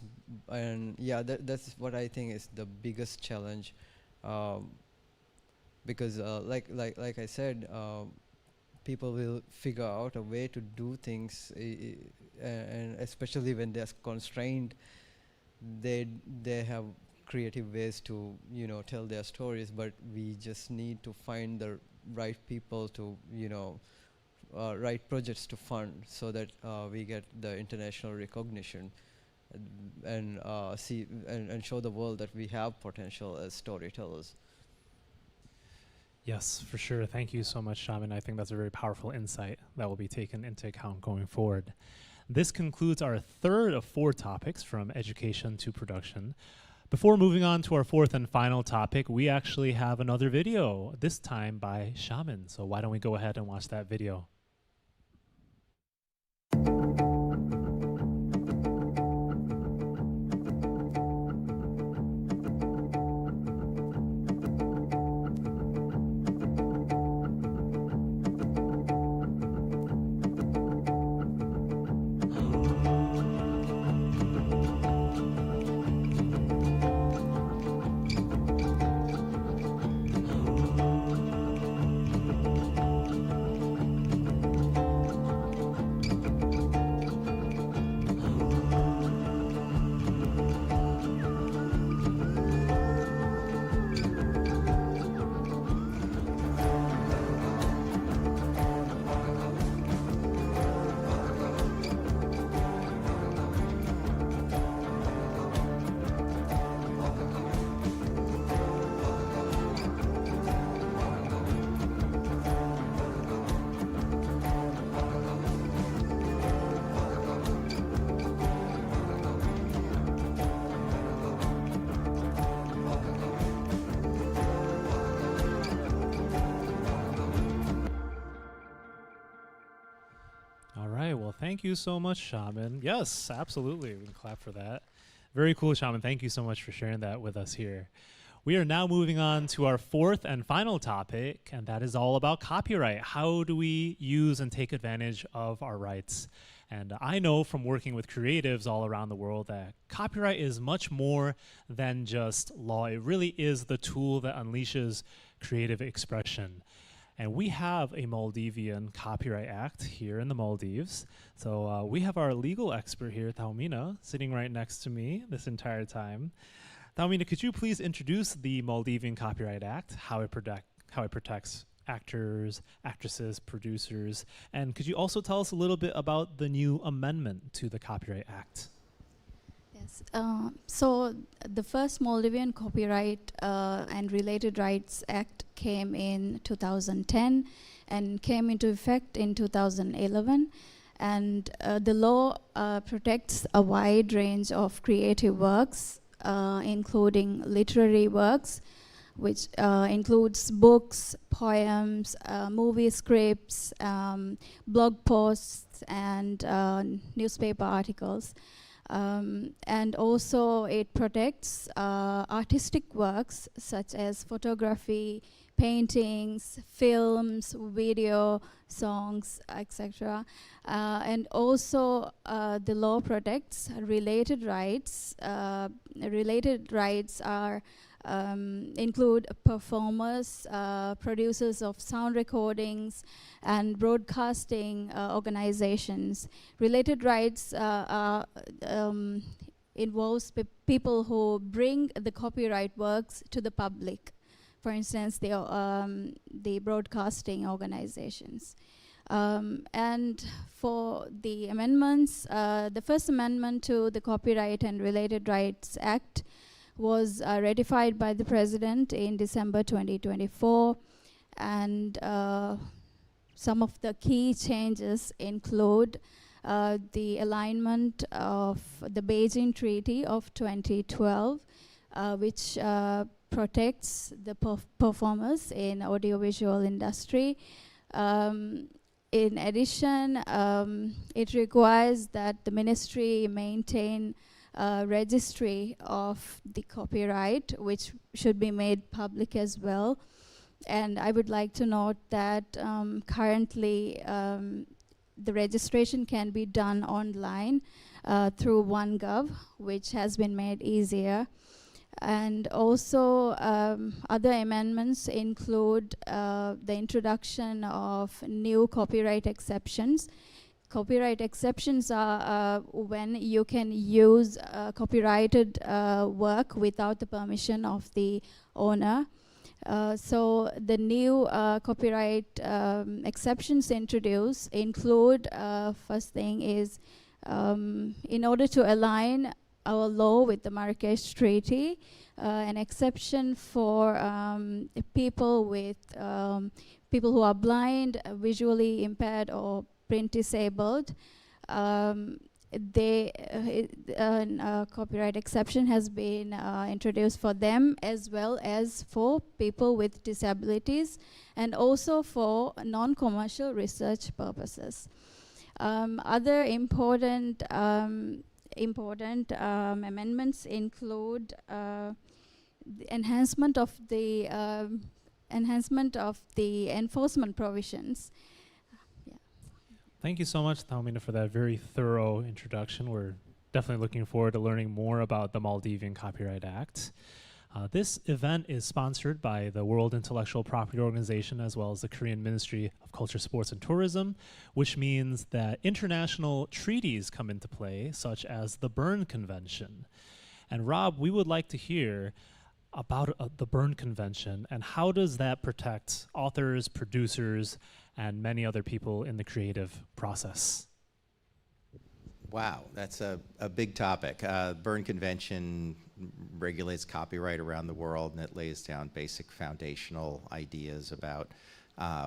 And yeah, that's what I think is the biggest challenge, because like I said, people will figure out a way to do things, and especially when they're constrained, they have creative ways to tell their stories. But we just need to find the right people to right projects to fund, so that we get the international recognition and show the world that we have potential as storytellers. Yes, for sure. Thank you so much, Shaman. I think that's a very powerful insight that will be taken into account going forward. This concludes our third of 4 topics, from education to production. Before moving on to our fourth and final topic, we actually have another video, this time by Shaman. So why don't we go ahead and watch that video? All right. Well, thank you so much, Shaman. Yes, absolutely. We can clap for that. Very cool, Shaman. Thank you so much for sharing that with us here. We are now moving on to our fourth and final topic, and that is all about copyright. How do we use and take advantage of our rights? And I know from working with creatives all around the world that copyright is much more than just law. It really is the tool that unleashes creative expression. And we have a Maldivian Copyright Act here in the Maldives. So we have our legal expert here, Taumina, sitting right next to me this entire time. Taumina, could you please introduce the Maldivian Copyright Act, how it protects actors, actresses, producers, and could you also tell us a little bit about the new amendment to the Copyright Act? Yes. So the first Maldivian Copyright and Related Rights Act came in 2010 and came into effect in 2011. And the law protects a wide range of creative works, including literary works, which includes books, poems, movie scripts, blog posts, and newspaper articles. And also it protects artistic works such as photography, paintings, films, video, songs, etc. And also the law protects related rights. Related rights are include performers, producers of sound recordings, and broadcasting organizations. Related rights involves people who bring the copyright works to the public. For instance, the broadcasting organizations. And for the amendments, the first amendment to the Copyright and Related Rights Act was ratified by the President in December 2024. And some of the key changes include the alignment of the Beijing Treaty of 2012, which protects the performers in audiovisual industry. In addition, it requires that the ministry maintain a registry of the copyright, which should be made public as well. And I would like to note that currently the registration can be done online through OneGov, which has been made easier. And also other amendments include the introduction of new copyright exceptions. Copyright exceptions are when you can use copyrighted work without the permission of the owner. So the new copyright exceptions introduced include, first thing is, in order to align our law with the Marrakesh Treaty, an exception for people who are blind, visually impaired, or print disabled. Copyright exception has been introduced for them, as well as for people with disabilities, and also for non-commercial research purposes. Other important amendments include the enhancement of the enforcement provisions. Thank you so much, Taumina, for that very thorough introduction. We're definitely looking forward to learning more about the Maldivian Copyright Act. This event is sponsored by the World Intellectual Property Organization as well as the Korean Ministry of Culture, Sports, and Tourism, which means that international treaties come into play, such as the Berne Convention. And Rob, we would like to hear about the Berne Convention and how does that protect authors, producers, and many other people in the creative process. Wow, that's a big topic. Berne Convention regulates copyright around the world, and it lays down basic foundational ideas about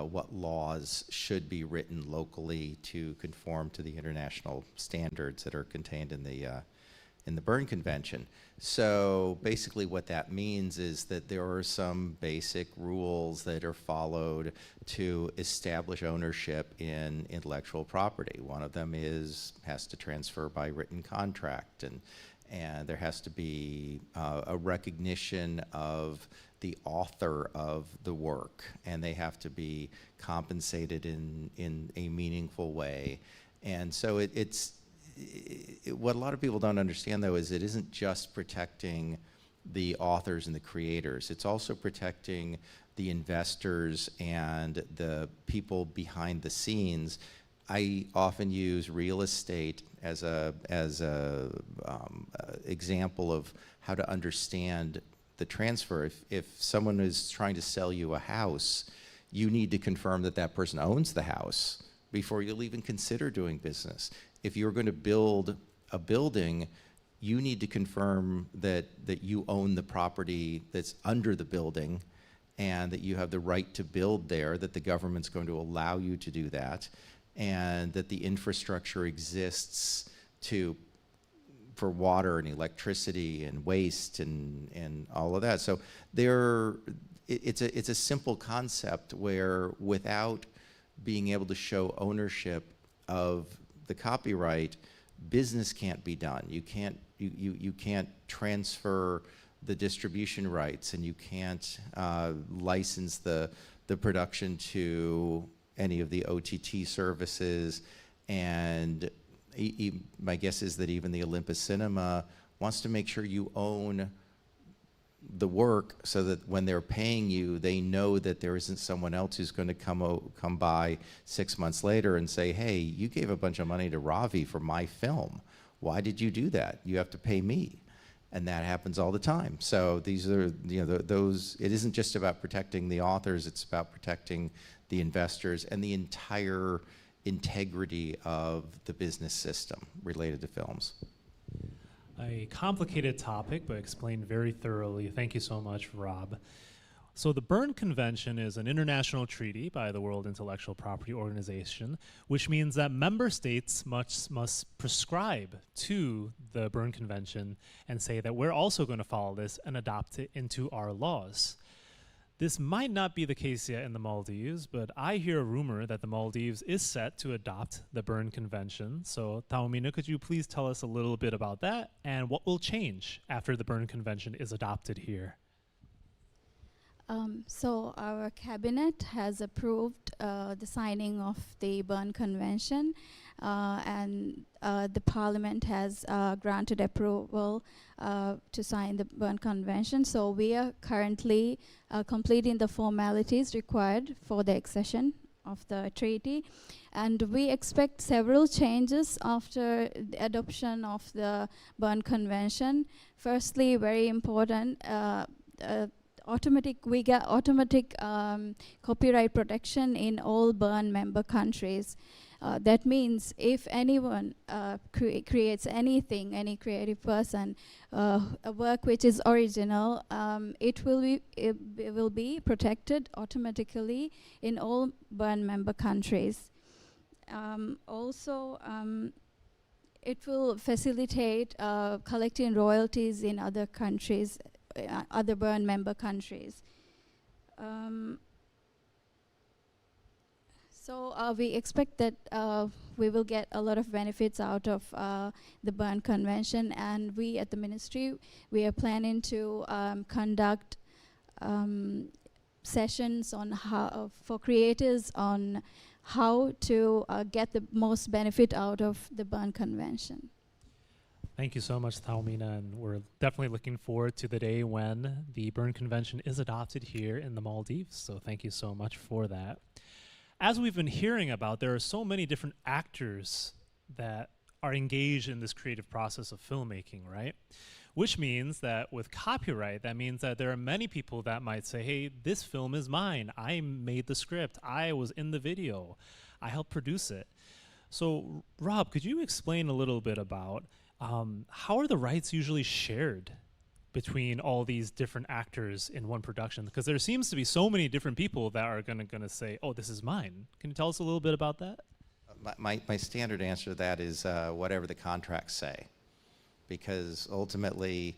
what laws should be written locally to conform to the international standards that are contained in the Berne Convention. So basically what that means is that there are some basic rules that are followed to establish ownership in intellectual property. One of them has to transfer by written contract, and there has to be a recognition of the author of the work, and they have to be compensated in a meaningful way. And so what a lot of people don't understand, though, is it isn't just protecting the authors and the creators. It's also protecting the investors and the people behind the scenes. I often use real estate as a example of how to understand the transfer. If someone is trying to sell you a house, you need to confirm that that person owns the house before you'll even consider doing business. If you're going to build a building, you need to confirm that you own the property that's under the building and that you have the right to build there, that the government's going to allow you to do that, and that the infrastructure exists for water and electricity and waste and all of that. So it's a simple concept where without being able to show ownership of the copyright, business can't be done. You can't transfer the distribution rights, and you can't license the production to any of the OTT services. And my guess is that even the Olympus Cinema wants to make sure you own the work so that when they're paying you, they know that there isn't someone else who's going to come by 6 months later and say, hey, you gave a bunch of money to Ravi for my film. Why did you do that? You have to pay me. And that happens all the time. So these are, it isn't just about protecting the authors, it's about protecting the investors and the entire integrity of the business system related to films. A complicated topic, but explained very thoroughly. Thank you so much, Rob. So the Berne Convention is an international treaty by the World Intellectual Property Organization, which means that member states must prescribe to the Berne Convention and say that we're also going to follow this and adopt it into our laws. This might not be the case yet in the Maldives, but I hear a rumor that the Maldives is set to adopt the Berne Convention. So Taumina, could you please tell us a little bit about that and what will change after the Berne Convention is adopted here? So our cabinet has approved the signing of the Berne Convention, and the Parliament has granted approval to sign the Berne Convention. So we are currently completing the formalities required for the accession of the treaty, and we expect several changes after the adoption of the Berne Convention. Firstly, very important, we get automatic copyright protection in all Berne member countries. That means if anyone creates anything, any creative person, a work which is original, it will be protected automatically in all Berne member countries. Also, it will facilitate collecting royalties in other countries, other Berne member countries. So we expect that we will get a lot of benefits out of the Berne Convention, and we at the ministry, we are planning to conduct sessions on how for creators on how to get the most benefit out of the Berne Convention. Thank you so much, Taumina, and we're definitely looking forward to the day when the Berne Convention is adopted here in the Maldives, so thank you so much for that. As we've been hearing about, there are so many different actors that are engaged in this creative process of filmmaking, right? Which means that with copyright, that means that there are many people that might say, hey, this film is mine. I made the script. I was in the video. I helped produce it. So, Rob, could you explain a little bit about how are the rights usually shared between all these different actors in one production? Because there seems to be so many different people that are gonna say, oh, this is mine. Can you tell us a little bit about that? My standard answer to that is whatever the contracts say, because ultimately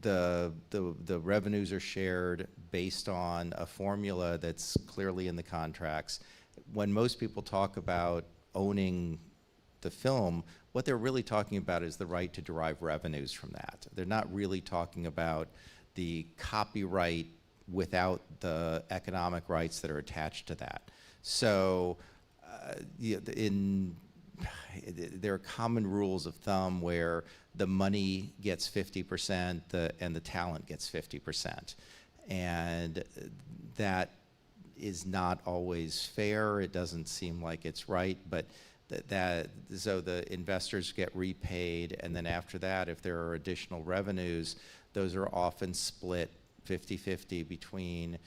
the revenues are shared based on a formula that's clearly in the contracts. When most people talk about owning the film, what they're really talking about is the right to derive revenues from that. They're not really talking about the copyright without the economic rights that are attached to that. So there are common rules of thumb where the money gets 50% and the talent gets 50%. And that is not always fair. It doesn't seem like it's right, but so the investors get repaid, and then after that, if there are additional revenues, those are often split 50-50 between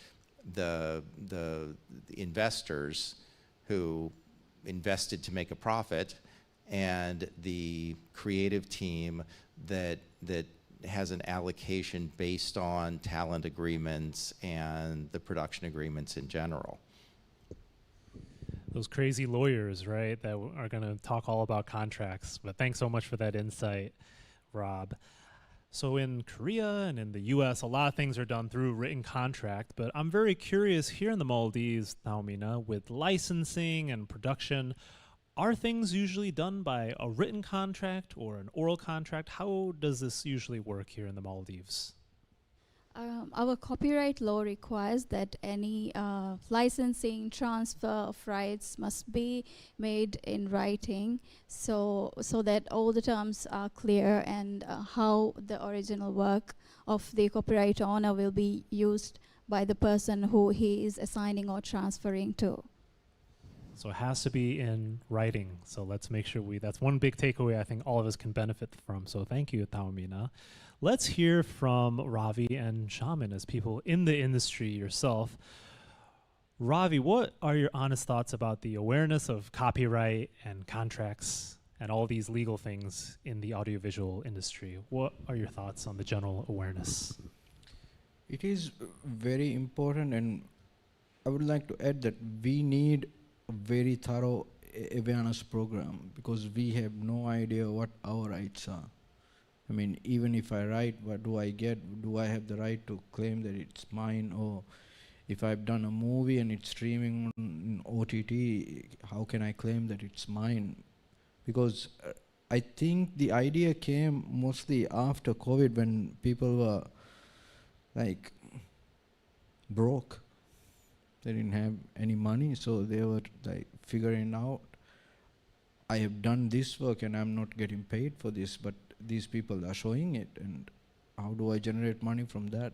the investors who invested to make a profit and the creative team that has an allocation based on talent agreements and the production agreements in general. Those crazy lawyers, right, that are going to talk all about contracts. But thanks so much for that insight, Rob. So in Korea and in the US, a lot of things are done through written contract, but I'm very curious here in the Maldives, Taumina, with licensing and production, are things usually done by a written contract or an oral contract? How does this usually work here in the Maldives? Our copyright law requires that any licensing, transfer of rights must be made in writing, so that all the terms are clear and how the original work of the copyright owner will be used by the person who he is assigning or transferring to. So it has to be in writing. So let's make sure that's one big takeaway I think all of us can benefit from. So thank you, Taumina. Let's hear from Ravi and Shaman as people in the industry yourself. Ravi, what are your honest thoughts about the awareness of copyright and contracts and all these legal things in the audiovisual industry? What are your thoughts on the general awareness? It is very important, and I would like to add that we need a very thorough awareness program, because we have no idea what our rights are. I mean, even if I write, what do I get? Do I have the right to claim that it's mine? Or if I've done a movie and it's streaming on OTT, how can I claim that it's mine? Because I think the idea came mostly after COVID, when people were like broke. They didn't have any money, so they were like figuring out, I have done this work and I'm not getting paid for this, but these people are showing it, and how do I generate money from that?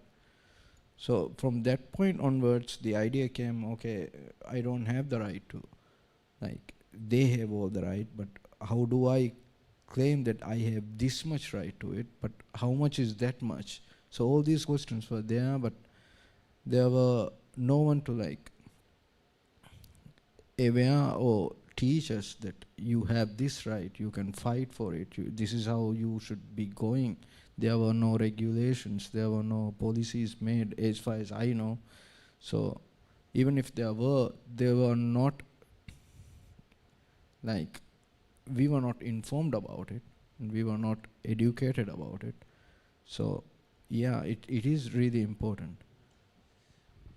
So from that point onwards, the idea came, okay, I don't have the right to, like, they have all the right, but how do I claim that I have this much right to it, but how much is that much? So all these questions were there, but there were no one to like aware or teach us that you have this right, you can fight for it, this is how you should be going. There were no regulations, there were no policies made as far as I know. So even if there were, they were not, like, we were not informed about it, and we were not educated about it. So yeah, it is really important.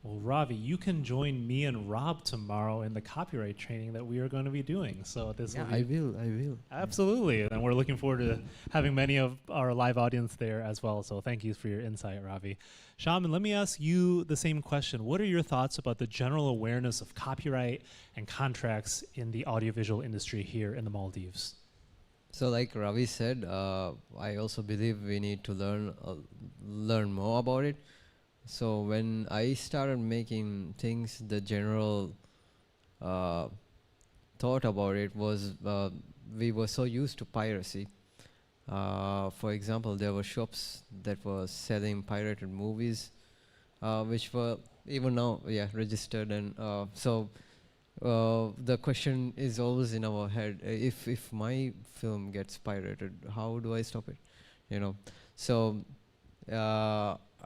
Well, Ravi, you can join me and Rob tomorrow in the copyright training that we are going to be doing. So this Yeah, will I be will. absolutely, and we're looking forward to having many of our live audience there as well. So thank you for your insight, Ravi. Shaman, let me ask you the same question. What are your thoughts about the general awareness of copyright and contracts in the audiovisual industry here in the Maldives? So like Ravi said, I also believe we need to learn more about it. So when I started making things, the general thought about it was we were so used to piracy. For example, there were shops that were selling pirated movies, which were even now, registered, and so the question is always in our head: if my film gets pirated, how do I stop it? You know, so.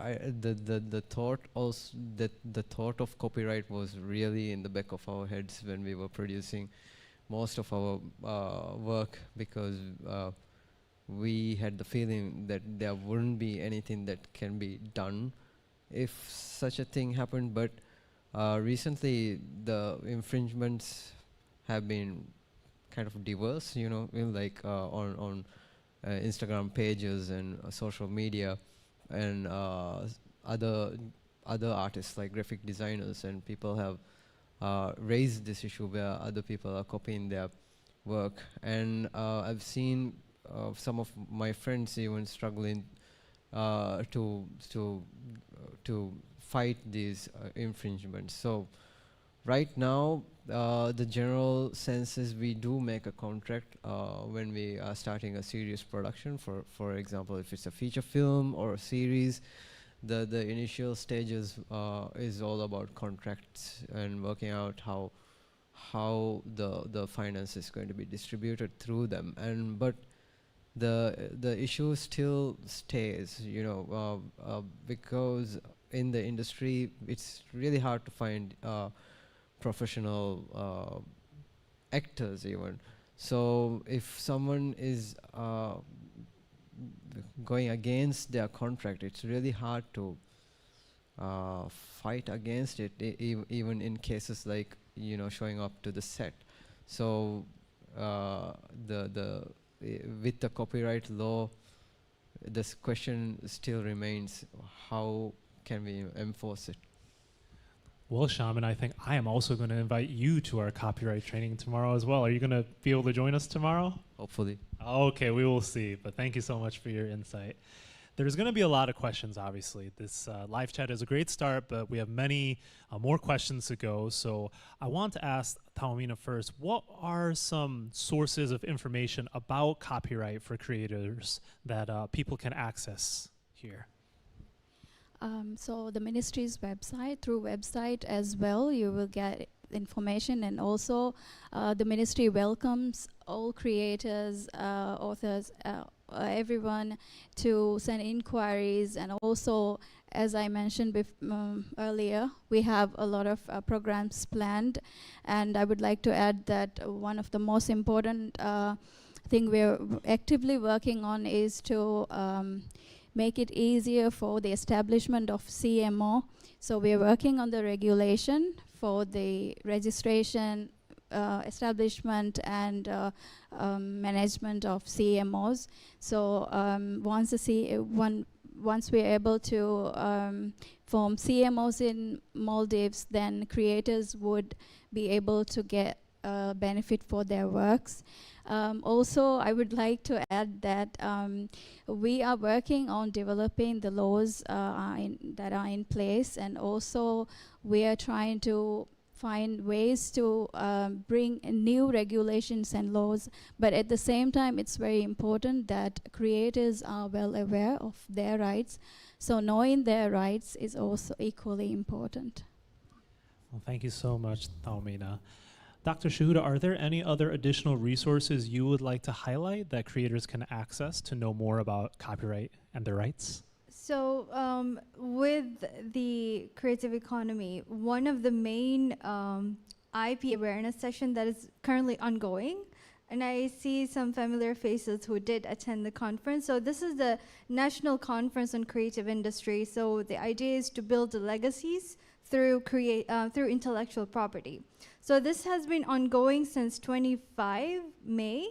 The thought also that the thought of copyright was really in the back of our heads when we were producing most of our work, because we had the feeling that there wouldn't be anything that can be done if such a thing happened. But recently the infringements have been kind of diverse, like on Instagram pages and social media, and other artists like graphic designers and people have raised this issue where other people are copying their work, and I've seen some of my friends even struggling to fight these infringements. So right now, the general sense is we do make a contract when we are starting a serious production. For example, if it's a feature film or a series, the initial stages is all about contracts and working out how the finance is going to be distributed through them. And but the issue still stays, because in the industry it's really hard to find professional actors even. So if someone is going against their contract, it's really hard to fight against it, even in cases like showing up to the set. So with the copyright law, this question still remains: how can we enforce it? Well, Shaman, I think I am also going to invite you to our copyright training tomorrow as well. Are you going to be able to join us tomorrow? Hopefully. Okay, we will see. But thank you so much for your insight. There's going to be a lot of questions, obviously. This live chat is a great start, but we have many more questions to go. So I want to ask Taumina first, what are some sources of information about copyright for creators that people can access here? So the ministry's website, through website as well, you will get information, and also the ministry welcomes all creators, authors, everyone to send inquiries. And also, as I mentioned earlier, we have a lot of programs planned, and I would like to add that one of the most important thing we're actively working on is to make it easier for the establishment of CMO. So we're working on the regulation for the registration, establishment, and management of CMOs. So once once we're able to form CMOs in Maldives, then creators would be able to get benefit for their works. Also, I would like to add that we are working on developing the laws that are in place, and also we are trying to find ways to bring new regulations and laws, but at the same time it's very important that creators are well aware of their rights, so knowing their rights is also equally important. Well, thank you so much, Taumina. Dr. Shahuda, are there any other additional resources you would like to highlight that creators can access to know more about copyright and their rights? So with the creative economy, one of the main IP awareness session that is currently ongoing, and I see some familiar faces who did attend the conference. So this is the National Conference on Creative Industry. So the idea is to build the legacies through intellectual property. So this has been ongoing since 25 May.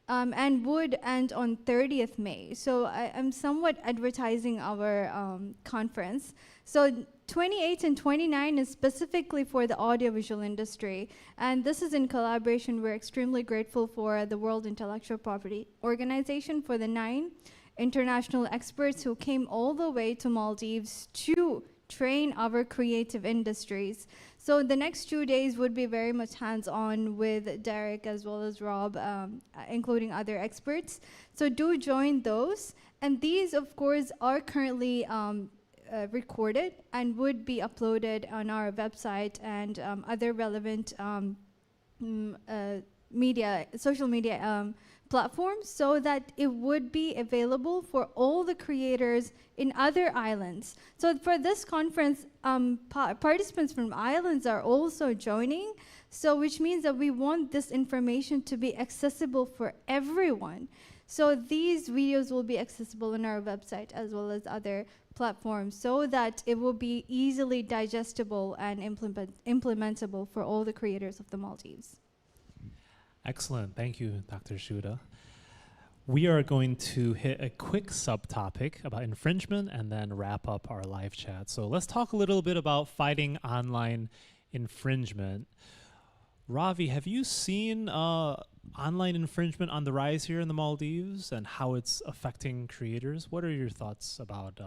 And would end on 30th May. So I'm somewhat advertising our conference. So 28 and 29 is specifically for the audiovisual industry. And this is in collaboration. We're extremely grateful for the World Intellectual Property Organization for the 9 international experts who came all the way to Maldives to train our creative industries. So the next 2 days would be very much hands-on with Derek as well as Rob, including other experts. So do join those. And these, of course, are currently recorded and would be uploaded on our website and other relevant social media platforms, so that it would be available for all the creators in other islands. So for this conference, participants from islands are also joining, so which means that we want this information to be accessible for everyone. So these videos will be accessible on our website as well as other platforms, so that it will be easily digestible and implementable for all the creators of the Maldives. Excellent. Thank you, Dr. Shuda. We are going to hit a quick subtopic about infringement and then wrap up our live chat. So let's talk a little bit about fighting online infringement. Ravi, have you seen online infringement on the rise here in the Maldives and how it's affecting creators? What are your thoughts about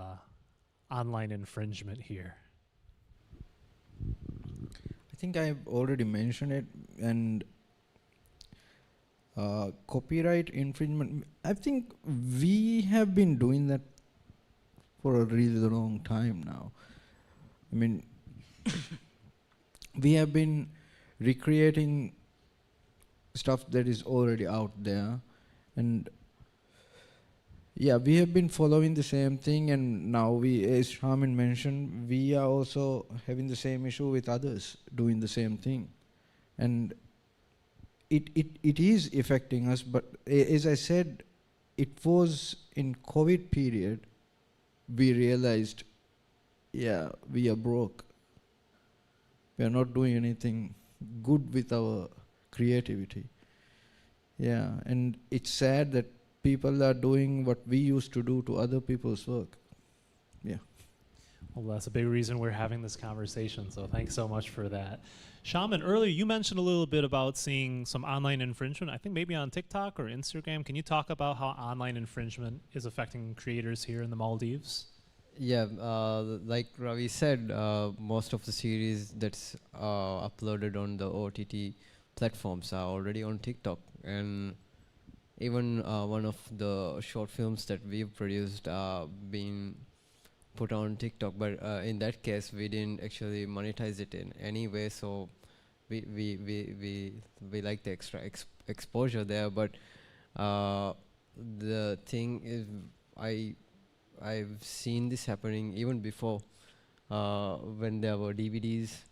online infringement here? I think I've already mentioned it, and copyright infringement, I think we have been doing that for a really long time now. I mean, we have been recreating stuff that is already out there, and yeah, we have been following the same thing, and now we, as Shaman mentioned, we are also having the same issue with others doing the same thing. And it is affecting us, but as I said, it was in COVID period we realized, yeah, we are broke. We are not doing anything good with our creativity. Yeah, and it's sad that people are doing what we used to do to other people's work. Yeah. Well, that's a big reason we're having this conversation, so thanks so much for that. Shaman, earlier you mentioned a little bit about seeing some online infringement, I think maybe on TikTok or Instagram. Can you talk about how online infringement is affecting creators here in the Maldives? Yeah, like Ravi said, most of the series that's uploaded on the OTT platforms are already on TikTok, and even one of the short films that we've produced been put on TikTok, but in that case we didn't actually monetize it in any way, so we like the extra exposure there. But the thing is, I've seen this happening even before. When there were DVDs,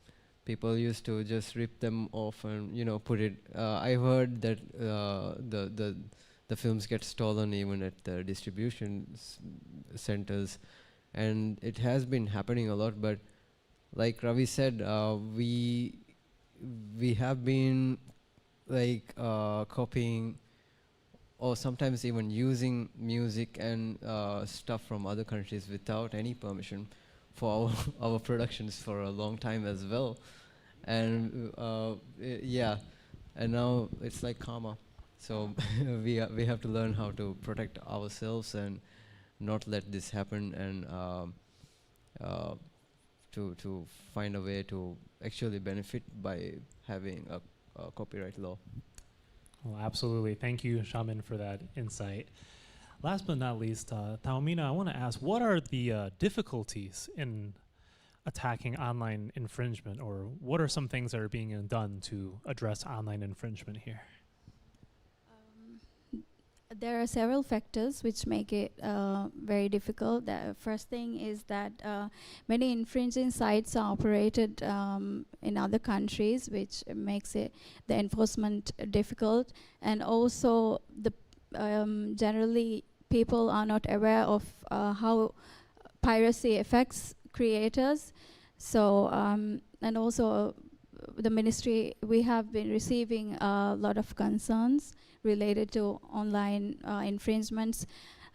people used to just rip them off and put it. I heard that the films get stolen even at the distribution centers, and it has been happening a lot. But like Ravi said, we have been like copying or sometimes even using music and stuff from other countries without any permission for our productions for a long time as well. And yeah, and now it's like karma. So we have to learn how to protect ourselves and not let this happen, and to find a way to actually benefit by having a copyright law. Well, absolutely. Thank you, Shaman, for that insight. Last but not least, Taumina, I want to ask, what are the difficulties in attacking online infringement, or what are some things that are being done to address online infringement here? There are several factors which make it very difficult. The first thing is that many infringing sites are operated in other countries, which makes it the enforcement difficult. And also, the generally people are not aware of how piracy affects creators. So and also the ministry, we have been receiving a lot of concerns related to online infringements.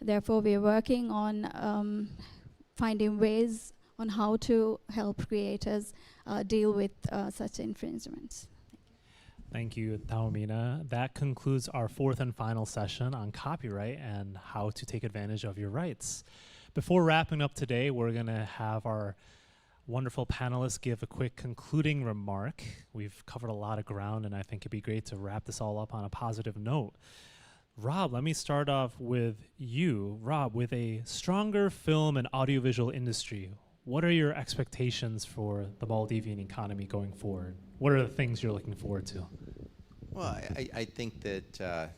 Therefore, we are working on finding ways on how to help creators deal with such infringements. Thank you, Taumina. That concludes our fourth and final session on copyright and how to take advantage of your rights. Before wrapping up today, we're going to have our wonderful panelists give a quick concluding remark. We've covered a lot of ground, and I think it'd be great to wrap this all up on a positive note. Rob, let me start off with you. Rob, with a stronger film and audiovisual industry, what are your expectations for the Maldivian economy going forward? What are the things you're looking forward to? Well, I think that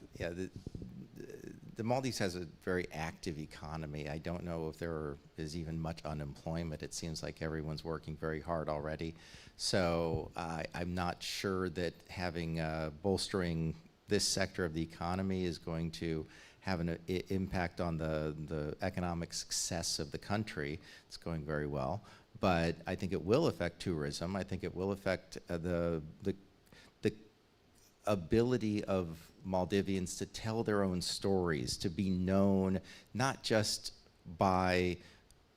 the Maldives has a very active economy. I don't know if there is even much unemployment. It seems like everyone's working very hard already. So I'm not sure that having bolstering this sector of the economy is going to have an impact on the economic success of the country. It's going very well. But I think it will affect tourism. I think it will affect the ability of Maldivians to tell their own stories, to be known not just by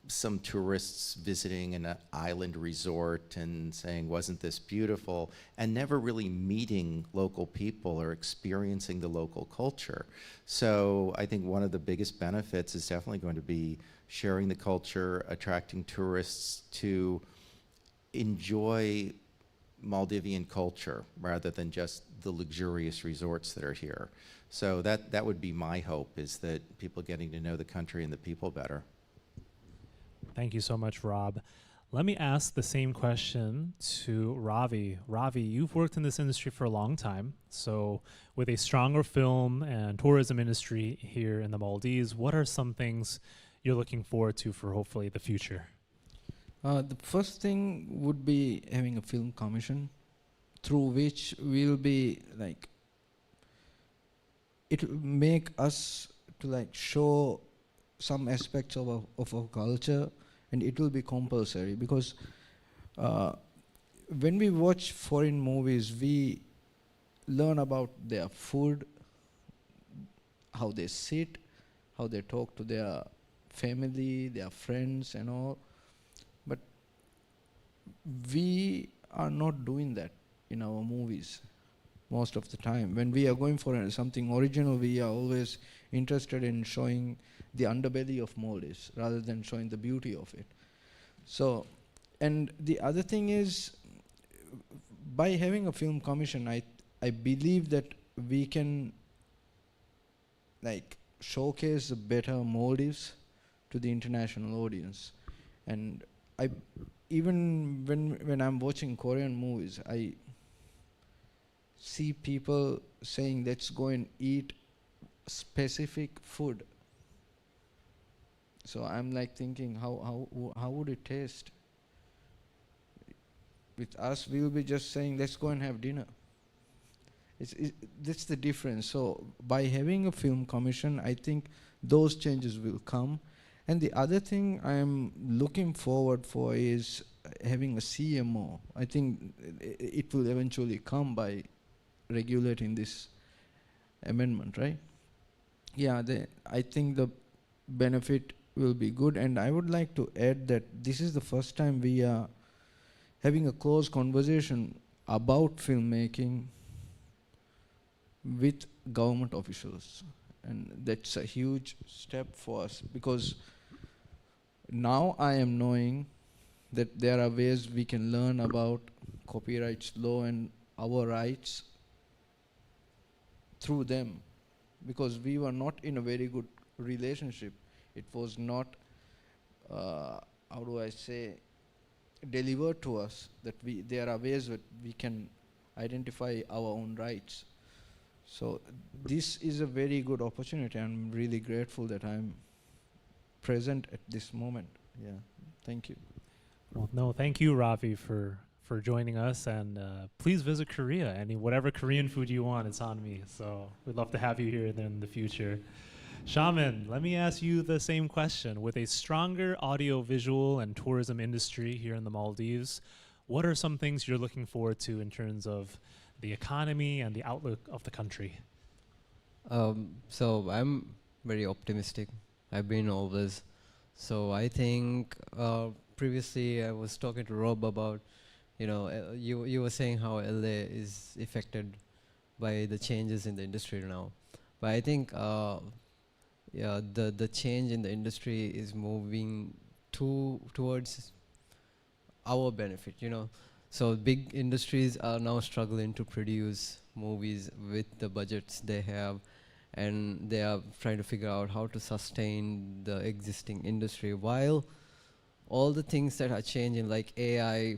some tourists visiting an island resort and saying, wasn't this beautiful, and never really meeting local people or experiencing the local culture. So I think one of the biggest benefits is definitely going to be sharing the culture, attracting tourists to enjoy Maldivian culture rather than just the luxurious resorts that are here. So that would be my hope, is that people getting to know the country and the people better. Thank you so much, Rob. Let me ask the same question to Ravi. Ravi, you've worked in this industry for a long time. So with a stronger film and tourism industry here in the Maldives, what are some things you're looking forward to for hopefully the future? The first thing would be having a film commission through which we'll be like, it will make us to like show some aspects of our culture, and it will be compulsory, because when we watch foreign movies, we learn about their food, how they sit, how they talk to their family, their friends and all. But we are not doing that in our movies most of the time. When we are going for something original, we are always interested in showing the underbelly of Maldives rather than showing the beauty of it. So, and the other thing is, by having a film commission, I believe that we can like showcase the better Maldives to the international audience. And I, even when I'm watching Korean movies, I see people saying, let's go and eat specific food. So I'm like thinking, how would it taste? With us, we will be just saying, let's go and have dinner. That's the difference. So by having a film commission, I think those changes will come. And the other thing I'm looking forward for is having a CMO. I think it will eventually come by regulating this amendment, right? yeah, I think the benefit will be good. And I would like to add that this is the first time we are having a close conversation about filmmaking with government officials. And that's a huge step for us, because now I am knowing that there are ways we can learn about copyright law and our rights through them, because we were not in a very good relationship. It was not, how do I say, delivered to us that there are ways that we can identify our own rights. So this is a very good opportunity. I'm really grateful that I'm present at this moment. Yeah, thank you. Well, no, thank you, Ravi, for joining us, and please visit Korea. Any whatever Korean food you want, it's on me. So we'd love to have you here in the future. Shaman, let me ask you the same question. With a stronger audio-visual and tourism industry here in the Maldives, what are some things you're looking forward to in terms of the economy and the outlook of the country? So I'm very optimistic. I've been always. So I think previously I was talking to Rob about, you were saying how LA is affected by the changes in the industry now. But I think yeah, the change in the industry is moving towards our benefit, So big industries are now struggling to produce movies with the budgets they have, and they are trying to figure out how to sustain the existing industry while all the things that are changing, like AI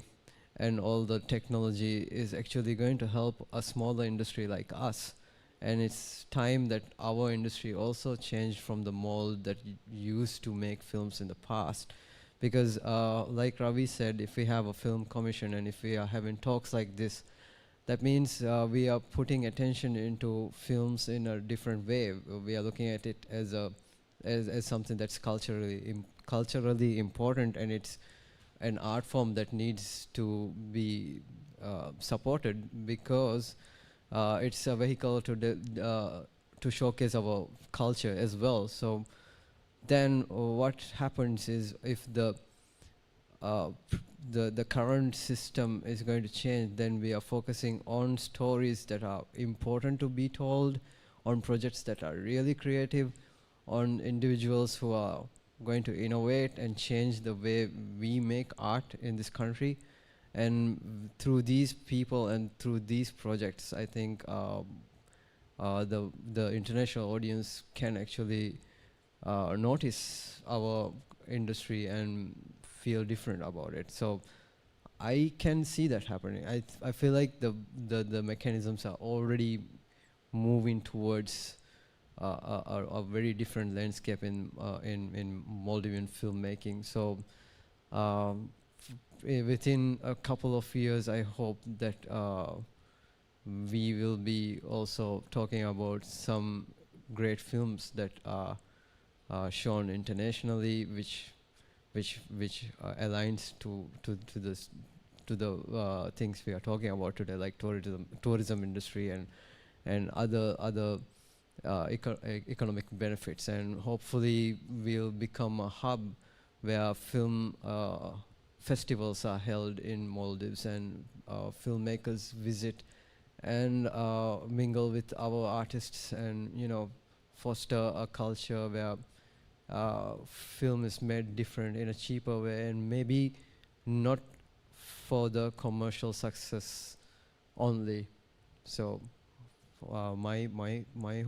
and all the technology, is actually going to help a smaller industry like us. And it's time that our industry also changed from the mold that used to make films in the past. Because like Ravi said, if we have a film commission and if we are having talks like this, that means we are putting attention into films in a different way. We are looking at it as something that's culturally important, and it's an art form that needs to be supported, because it's a vehicle to showcase our culture as well. So then what happens is, if the current system is going to change, then we are focusing on stories that are important to be told, on projects that are really creative, on individuals who are going to innovate and change the way we make art in this country. And through these people and through these projects, I think the international audience can actually notice our industry and feel different about it. So I can see that happening. I feel like the mechanisms are already moving towards a very different landscape in Maldivian filmmaking. So within a couple of years, I hope that we will be also talking about some great films that are shown internationally, which aligns to the things we are talking about today, like tourism industry and other economic benefits. And hopefully we'll become a hub where film festivals are held in Maldives, and filmmakers visit and mingle with our artists, and foster a culture where film is made different in a cheaper way, and maybe not for the commercial success only. So my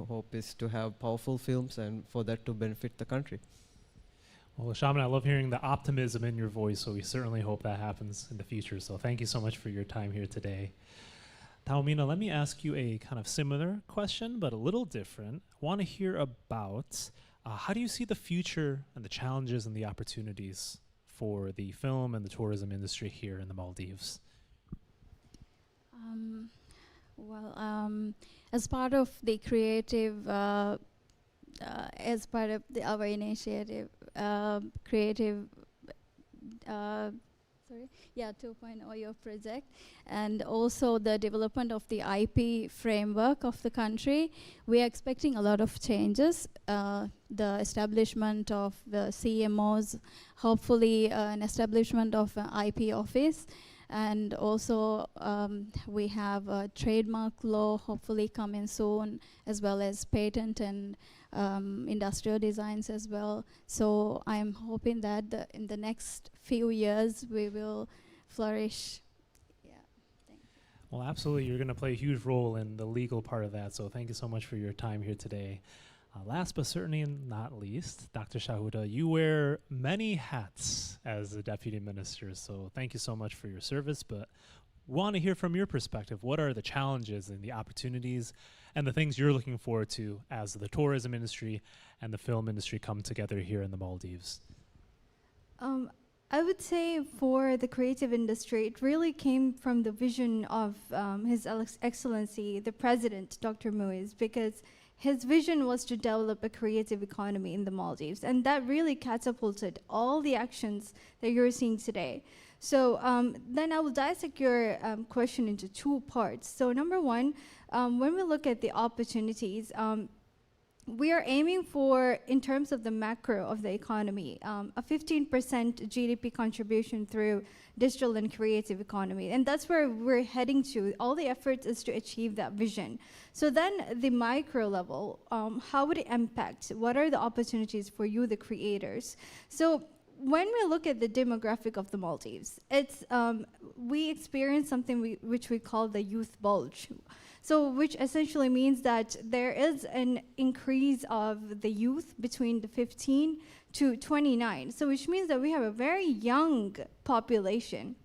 hope is to have powerful films, and for that to benefit the country. Well, Shaman, I love hearing the optimism in your voice, so we certainly hope that happens in the future. So thank you so much for your time here today. Taumina, let me ask you a kind of similar question, but a little different. I want to hear about how do you see the future and the challenges and the opportunities for the film and the tourism industry here in the Maldives? As part of the creative, as part of our initiative, creative sorry, yeah, 2.0 year project, and also the development of the IP framework of the country. We are expecting a lot of changes. The establishment of the CMOs, hopefully an establishment of an IP office, and also we have a trademark law hopefully coming soon, as well as patent and industrial designs as well. So I'm hoping that in the next few years we will flourish. Yeah, thank you. Well, absolutely, you're going to play a huge role in the legal part of that, so thank you so much for your time here today. Last but certainly not least, Dr. Shahuda, you wear many hats as a deputy minister, so thank you so much for your service, but want to hear from your perspective. What are the challenges and the opportunities and the things you're looking forward to as the tourism industry and the film industry come together here in the Maldives? I would say for the creative industry, it really came from the vision of His Excellency, the President, Dr. Muiz, because his vision was to develop a creative economy in the Maldives, and that really catapulted all the actions that you're seeing today. So then I will dissect your question into two parts. So number one, when we look at the opportunities, we are aiming for, in terms of the macro of the economy, a 15% GDP contribution through digital and creative economy. And that's where we're heading to. All the efforts is to achieve that vision. So then the micro level, how would it impact? What are the opportunities for you, the creators? So when we look at the demographic of the Maldives, it's we experience something which we call the youth bulge. So which essentially means that there is an increase of the youth between the 15 to 29. So which means that we have a very young population.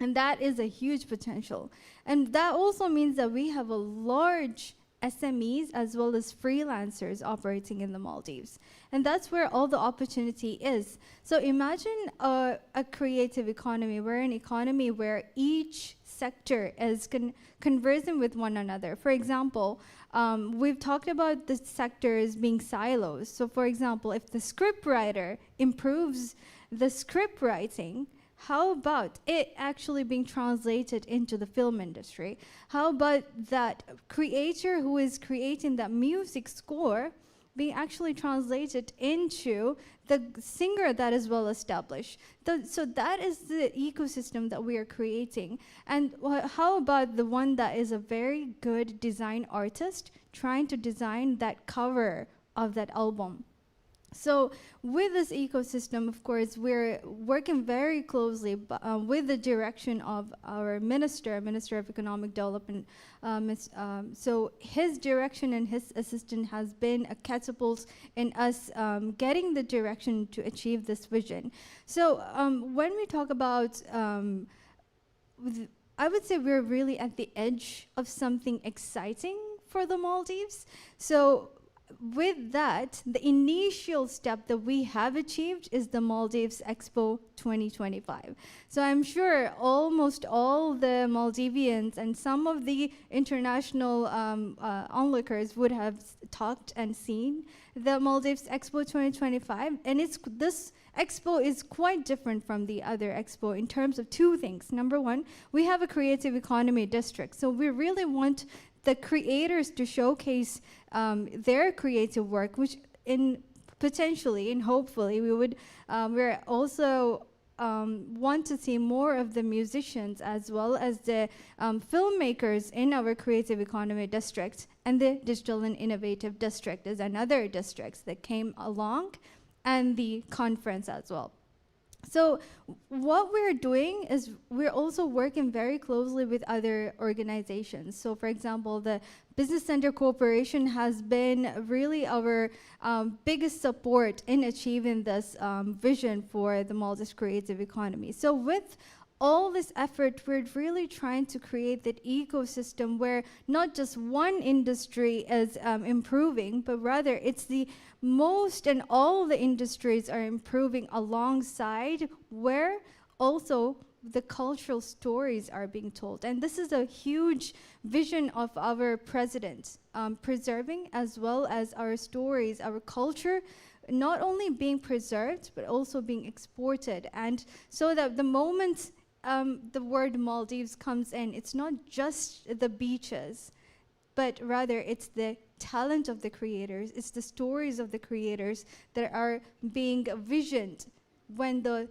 And that is a huge potential. And that also means that we have a large SMEs as well as freelancers operating in the Maldives. And that's where all the opportunity is. So imagine a creative economy. We're an economy where each sector is conversing with one another. For example, we've talked about the sectors being silos. So for example, if the script writer improves the script writing, how about it actually being translated into the film industry? How about that creator who is creating that music score being actually translated into the singer that is well established? So that is the ecosystem that we are creating. And how about the one that is a very good design artist trying to design that cover of that album? So with this ecosystem, of course, we're working very closely with the direction of our Minister of Economic Development. So his direction and his assistant has been a catapult in us getting the direction to achieve this vision. So when we talk about, I would say we're really at the edge of something exciting for the Maldives. So with that, the initial step that we have achieved is the Maldives Expo 2025. So I'm sure almost all the Maldivians and some of the international onlookers would have talked and seen the Maldives Expo 2025. And this expo is quite different from the other expo in terms of two things. Number one, we have a creative economy district. So we really want the creators to showcase their creative work, which potentially and hopefully we would, we're also want to see more of the musicians as well as the filmmakers in our creative economy district. And the digital and innovative district is another district that came along, and the conference as well. So what we're doing is we're also working very closely with other organizations. So for example, the Business Center Corporation has been really our biggest support in achieving this vision for the Maldives creative economy. So with all this effort, we're really trying to create that ecosystem where not just one industry is improving, but rather it's the most and all the industries are improving alongside, where also the cultural stories are being told. And this is a huge vision of our president, preserving as well as our stories, our culture, not only being preserved, but also being exported. And so that the moment the word Maldives comes in, it's not just the beaches, but rather it's the talent of the creators, it's the stories of the creators that are being visioned when the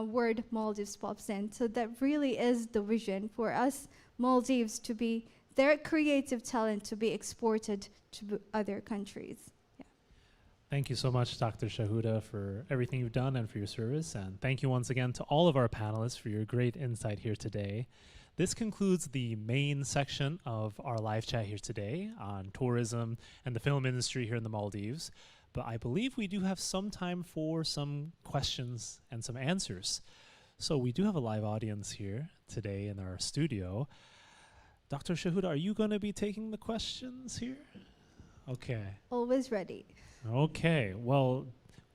word Maldives pops in. So that really is the vision for us, Maldives, to be their creative talent to be exported to other countries. Yeah. Thank you so much, Dr. Shahuda, for everything you've done and for your service. And thank you once again to all of our panelists for your great insight here today. This concludes the main section of our live chat here today on tourism and the film industry here in the Maldives. But I believe we do have some time for some questions and some answers. So we do have a live audience here today in our studio. Dr. Shahuda, are you going to be taking the questions here? Okay. Always ready. Okay. Well,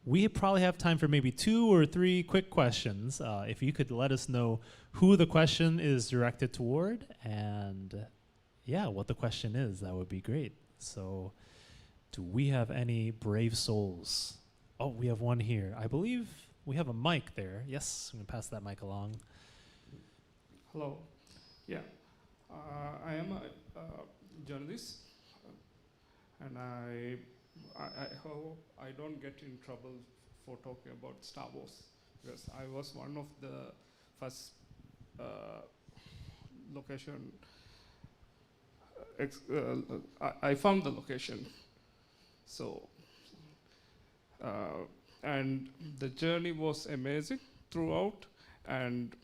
we probably have time for maybe 2 or 3 quick questions. If you could let us know who the question is directed toward and, yeah, what the question is, that would be great. So, do we have any brave souls? Oh, we have one here. I believe we have a mic there. Yes, I'm going to pass that mic along. Hello. Yeah. I am a journalist, and I hope I don't get in trouble for talking about Star Wars, because I was one of the first location. I found the location, so and the journey was amazing throughout, and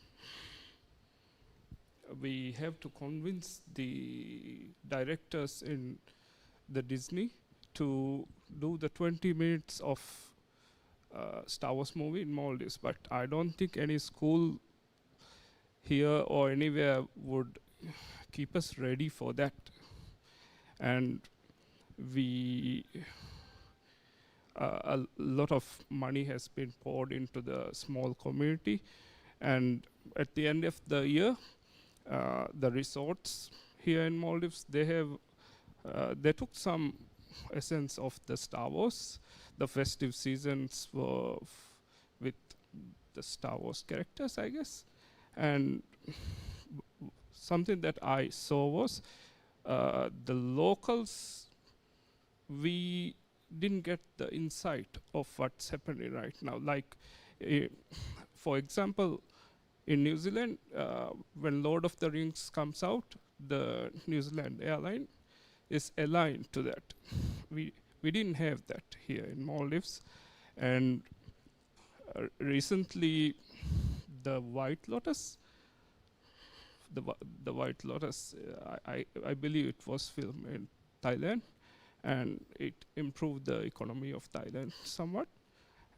we have to convince the directors in the Disney to do the 20 minutes of Star Wars movie in Maldives, but I don't think any school here or anywhere would keep us ready for that. And we a lot of money has been poured into the small community, and at the end of the year, the resorts here in Maldives, they took some essence of the Star Wars. The festive seasons were with the Star Wars characters, I guess. And something that I saw was the locals, we didn't get the insight of what's happening right now. Like, for example, in New Zealand, when Lord of the Rings comes out, the New Zealand airline is aligned to that. We didn't have that here in Maldives. And recently, the White Lotus, the White Lotus, I believe it was filmed in Thailand, and it improved the economy of Thailand somewhat.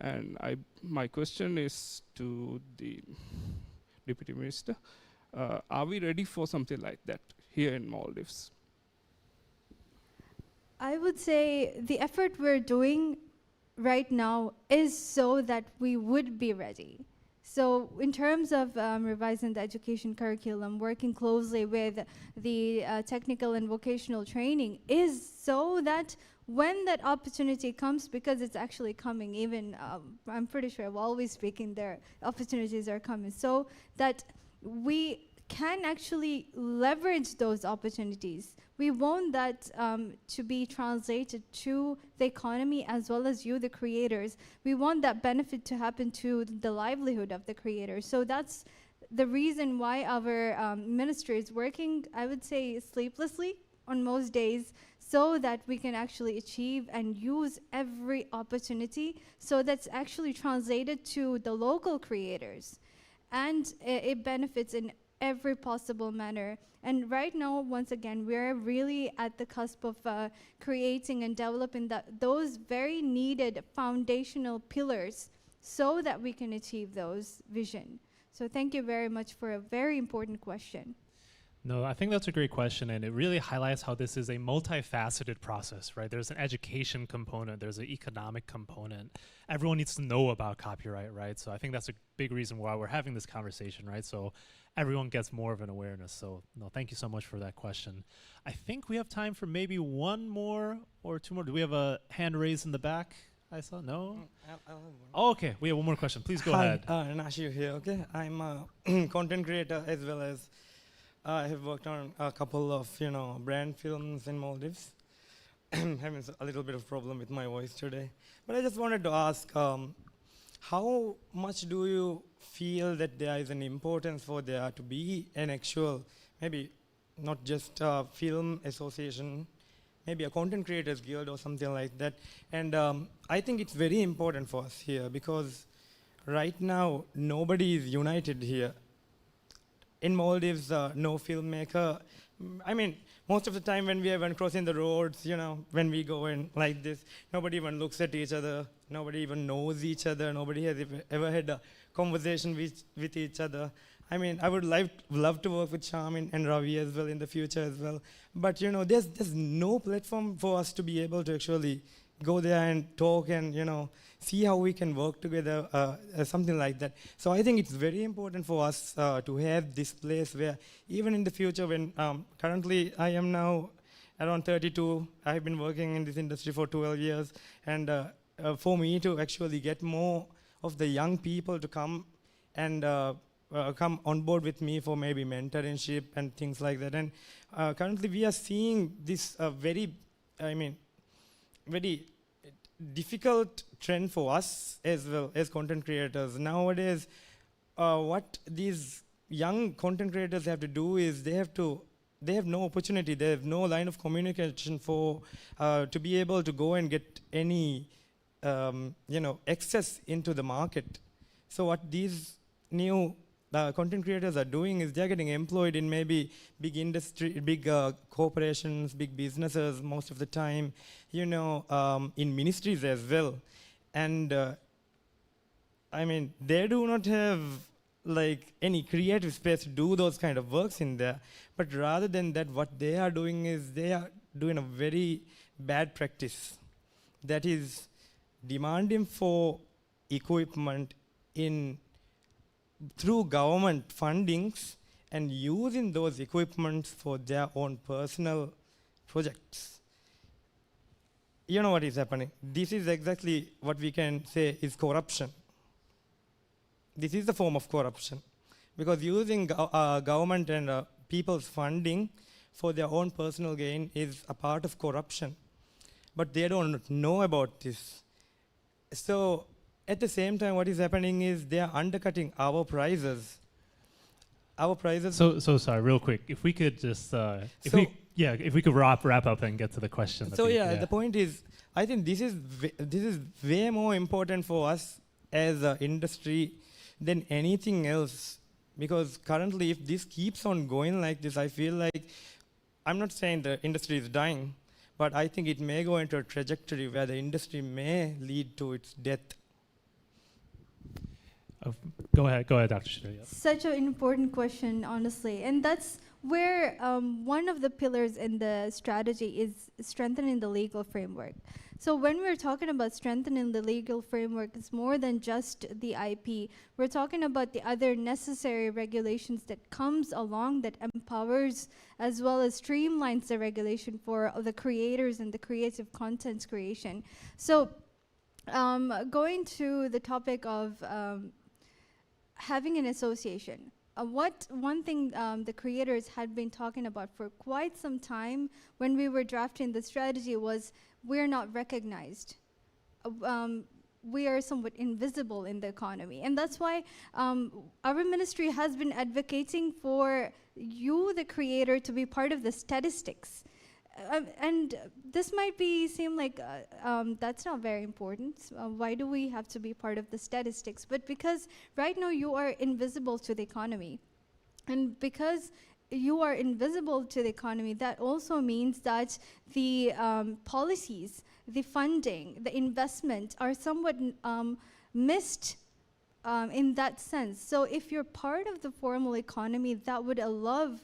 And my question is to the Deputy Minister, are we ready for something like that here in Maldives? I would say the effort we're doing right now is so that we would be ready. So in terms of revising the education curriculum, working closely with the technical and vocational training is so that when that opportunity comes, because it's actually coming, even I'm pretty sure while we're speaking there, opportunities are coming, so that we can actually leverage those opportunities. We want that to be translated to the economy as well as you, the creators. We want that benefit to happen to the livelihood of the creators. So that's the reason why our ministry is working, I would say, sleeplessly on most days, so that we can actually achieve and use every opportunity so that's actually translated to the local creators. And it benefits in every possible manner. And right now, once again, we're really at the cusp of creating and developing those very needed foundational pillars so that we can achieve those vision. So thank you very much for a very important question. No, I think that's a great question, and it really highlights how this is a multifaceted process, right? There's an education component, there's an economic component. Everyone needs to know about copyright, right? So I think that's a big reason why we're having this conversation, right? So everyone gets more of an awareness. So no, thank you so much for that question. I think we have time for maybe one more or two more. Do we have a hand raised in the back? I saw no. I'll have one. Oh, okay, we have one more question. Please go Hi, ahead. Nashir here. Okay, I'm a content creator as well as I have worked on a couple of brand films in Maldives. Having a little bit of problem with my voice today, but I just wanted to ask, how much do you feel that there is an importance for there to be an actual, maybe not just a film association, maybe a content creators guild or something like that? And I think it's very important for us here because right now nobody is united here. In Maldives, no filmmaker. I mean, most of the time when we are crossing the roads, when we go in like this, nobody even looks at each other. Nobody even knows each other. Nobody has ever had a conversation with each other. I mean, I would love to work with Charmin and Ravi as well in the future as well. But there's no platform for us to be able to actually go there and talk and see how we can work together, something like that. So I think it's very important for us to have this place where even in the future when currently I am now around 32, I've been working in this industry for 12 years, and for me to actually get more of the young people to come and come on board with me for maybe mentorship and things like that. And currently we are seeing this very difficult trend for us as well as content creators. Nowadays, what these young content creators have to do is they have no opportunity, they have no line of communication for to be able to go and get any access into the market. So what these new content creators are doing is they're getting employed in maybe big industry, big corporations, big businesses most of the time, in ministries as well. And they do not have like any creative space to do those kind of works in there. But rather than that, what they are doing is they are doing a very bad practice. That is demanding for equipment through government fundings and using those equipments for their own personal projects. You know what is happening? This is exactly what we can say is corruption. This is the form of corruption. Because using government and people's funding for their own personal gain is a part of corruption. But they don't know about this. So at the same time, what is happening is they are undercutting our prices. Our prices. So sorry, real quick. If we could just, if we could wrap up and get to the question. So the point is, I think this is way more important for us as an industry than anything else. Because currently, if this keeps on going like this, I feel like, I'm not saying the industry is dying, but I think it may go into a trajectory where the industry may lead to its death. Go ahead, Dr. Shreya. Such an important question, honestly. And that's where one of the pillars in the strategy is strengthening the legal framework. So when we're talking about strengthening the legal framework, it's more than just the IP. We're talking about the other necessary regulations that comes along that empowers as well as streamlines the regulation for the creators and the creative content creation. So going to the topic of having an association. One thing the creators had been talking about for quite some time when we were drafting the strategy was we're not recognized. We are somewhat invisible in the economy. And that's why our ministry has been advocating for you, the creator, to be part of the statistics. And this might seem like that's not very important. Why do we have to be part of the statistics? But because right now you are invisible to the economy. And because you are invisible to the economy, that also means that the policies, the funding, the investment are somewhat missed in that sense. So if you're part of the formal economy, that would allow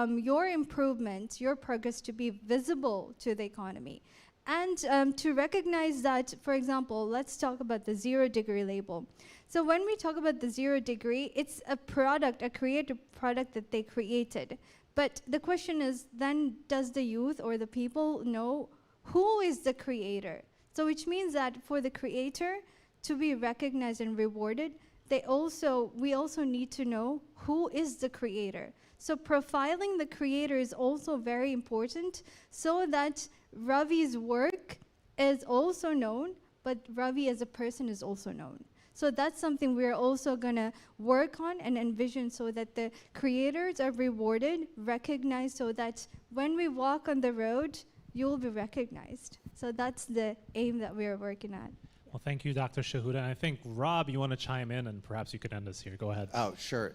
your improvement, your progress to be visible to the economy. And to recognize that, for example, let's talk about the 0 degree label. So when we talk about the 0 degree, it's a product, a creative product that they created. But the question is, then does the youth or the people know who is the creator? So which means that for the creator to be recognized and rewarded, we also need to know who is the creator. So profiling the creator is also very important so that Ravi's work is also known, but Ravi as a person is also known. So that's something we're also gonna work on and envision so that the creators are rewarded, recognized, so that when we walk on the road, you'll be recognized. So that's the aim that we're working at. Well, thank you, Dr. Shahuda. And I think, Rob, you want to chime in, and perhaps you could end us here. Go ahead. Oh, sure.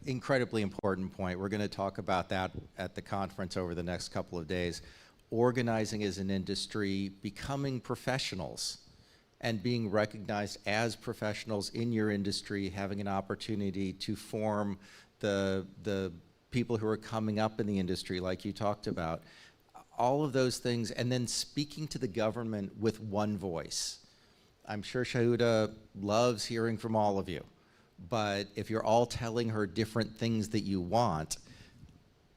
Incredibly important point. We're going to talk about that at the conference over the next couple of days. Organizing as an industry, becoming professionals, and being recognized as professionals in your industry, having an opportunity to form the people who are coming up in the industry, like you talked about. All of those things, and then speaking to the government with one voice. I'm sure Shahuda loves hearing from all of you, but if you're all telling her different things that you want,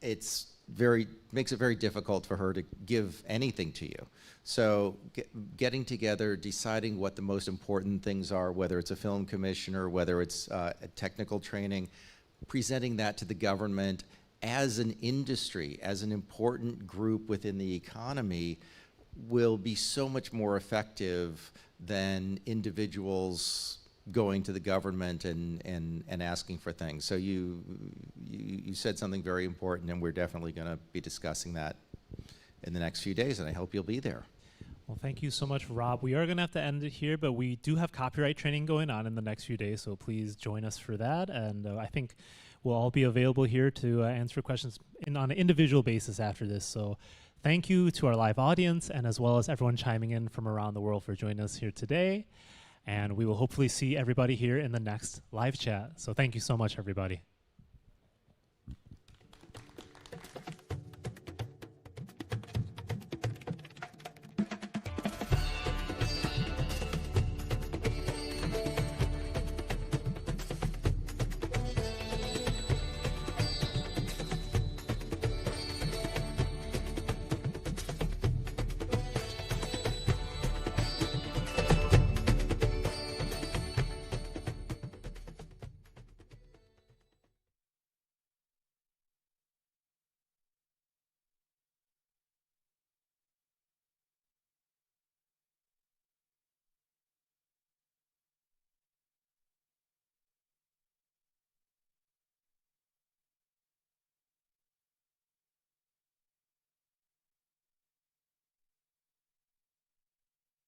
makes it very difficult for her to give anything to you. So getting together, deciding what the most important things are, whether it's a film commissioner, whether it's a technical training, presenting that to the government as an industry, as an important group within the economy, will be so much more effective than individuals going to the government and asking for things. So you said something very important, and we're definitely going to be discussing that in the next few days, and I hope you'll be there. Well, thank you so much, Rob. We are going to have to end it here, but we do have copyright training going on in the next few days, so please join us for that. And I think we'll all be available here to answer questions on an individual basis after this. So thank you to our live audience, and as well as everyone chiming in from around the world for joining us here today. And we will hopefully see everybody here in the next live chat. So thank you so much, everybody.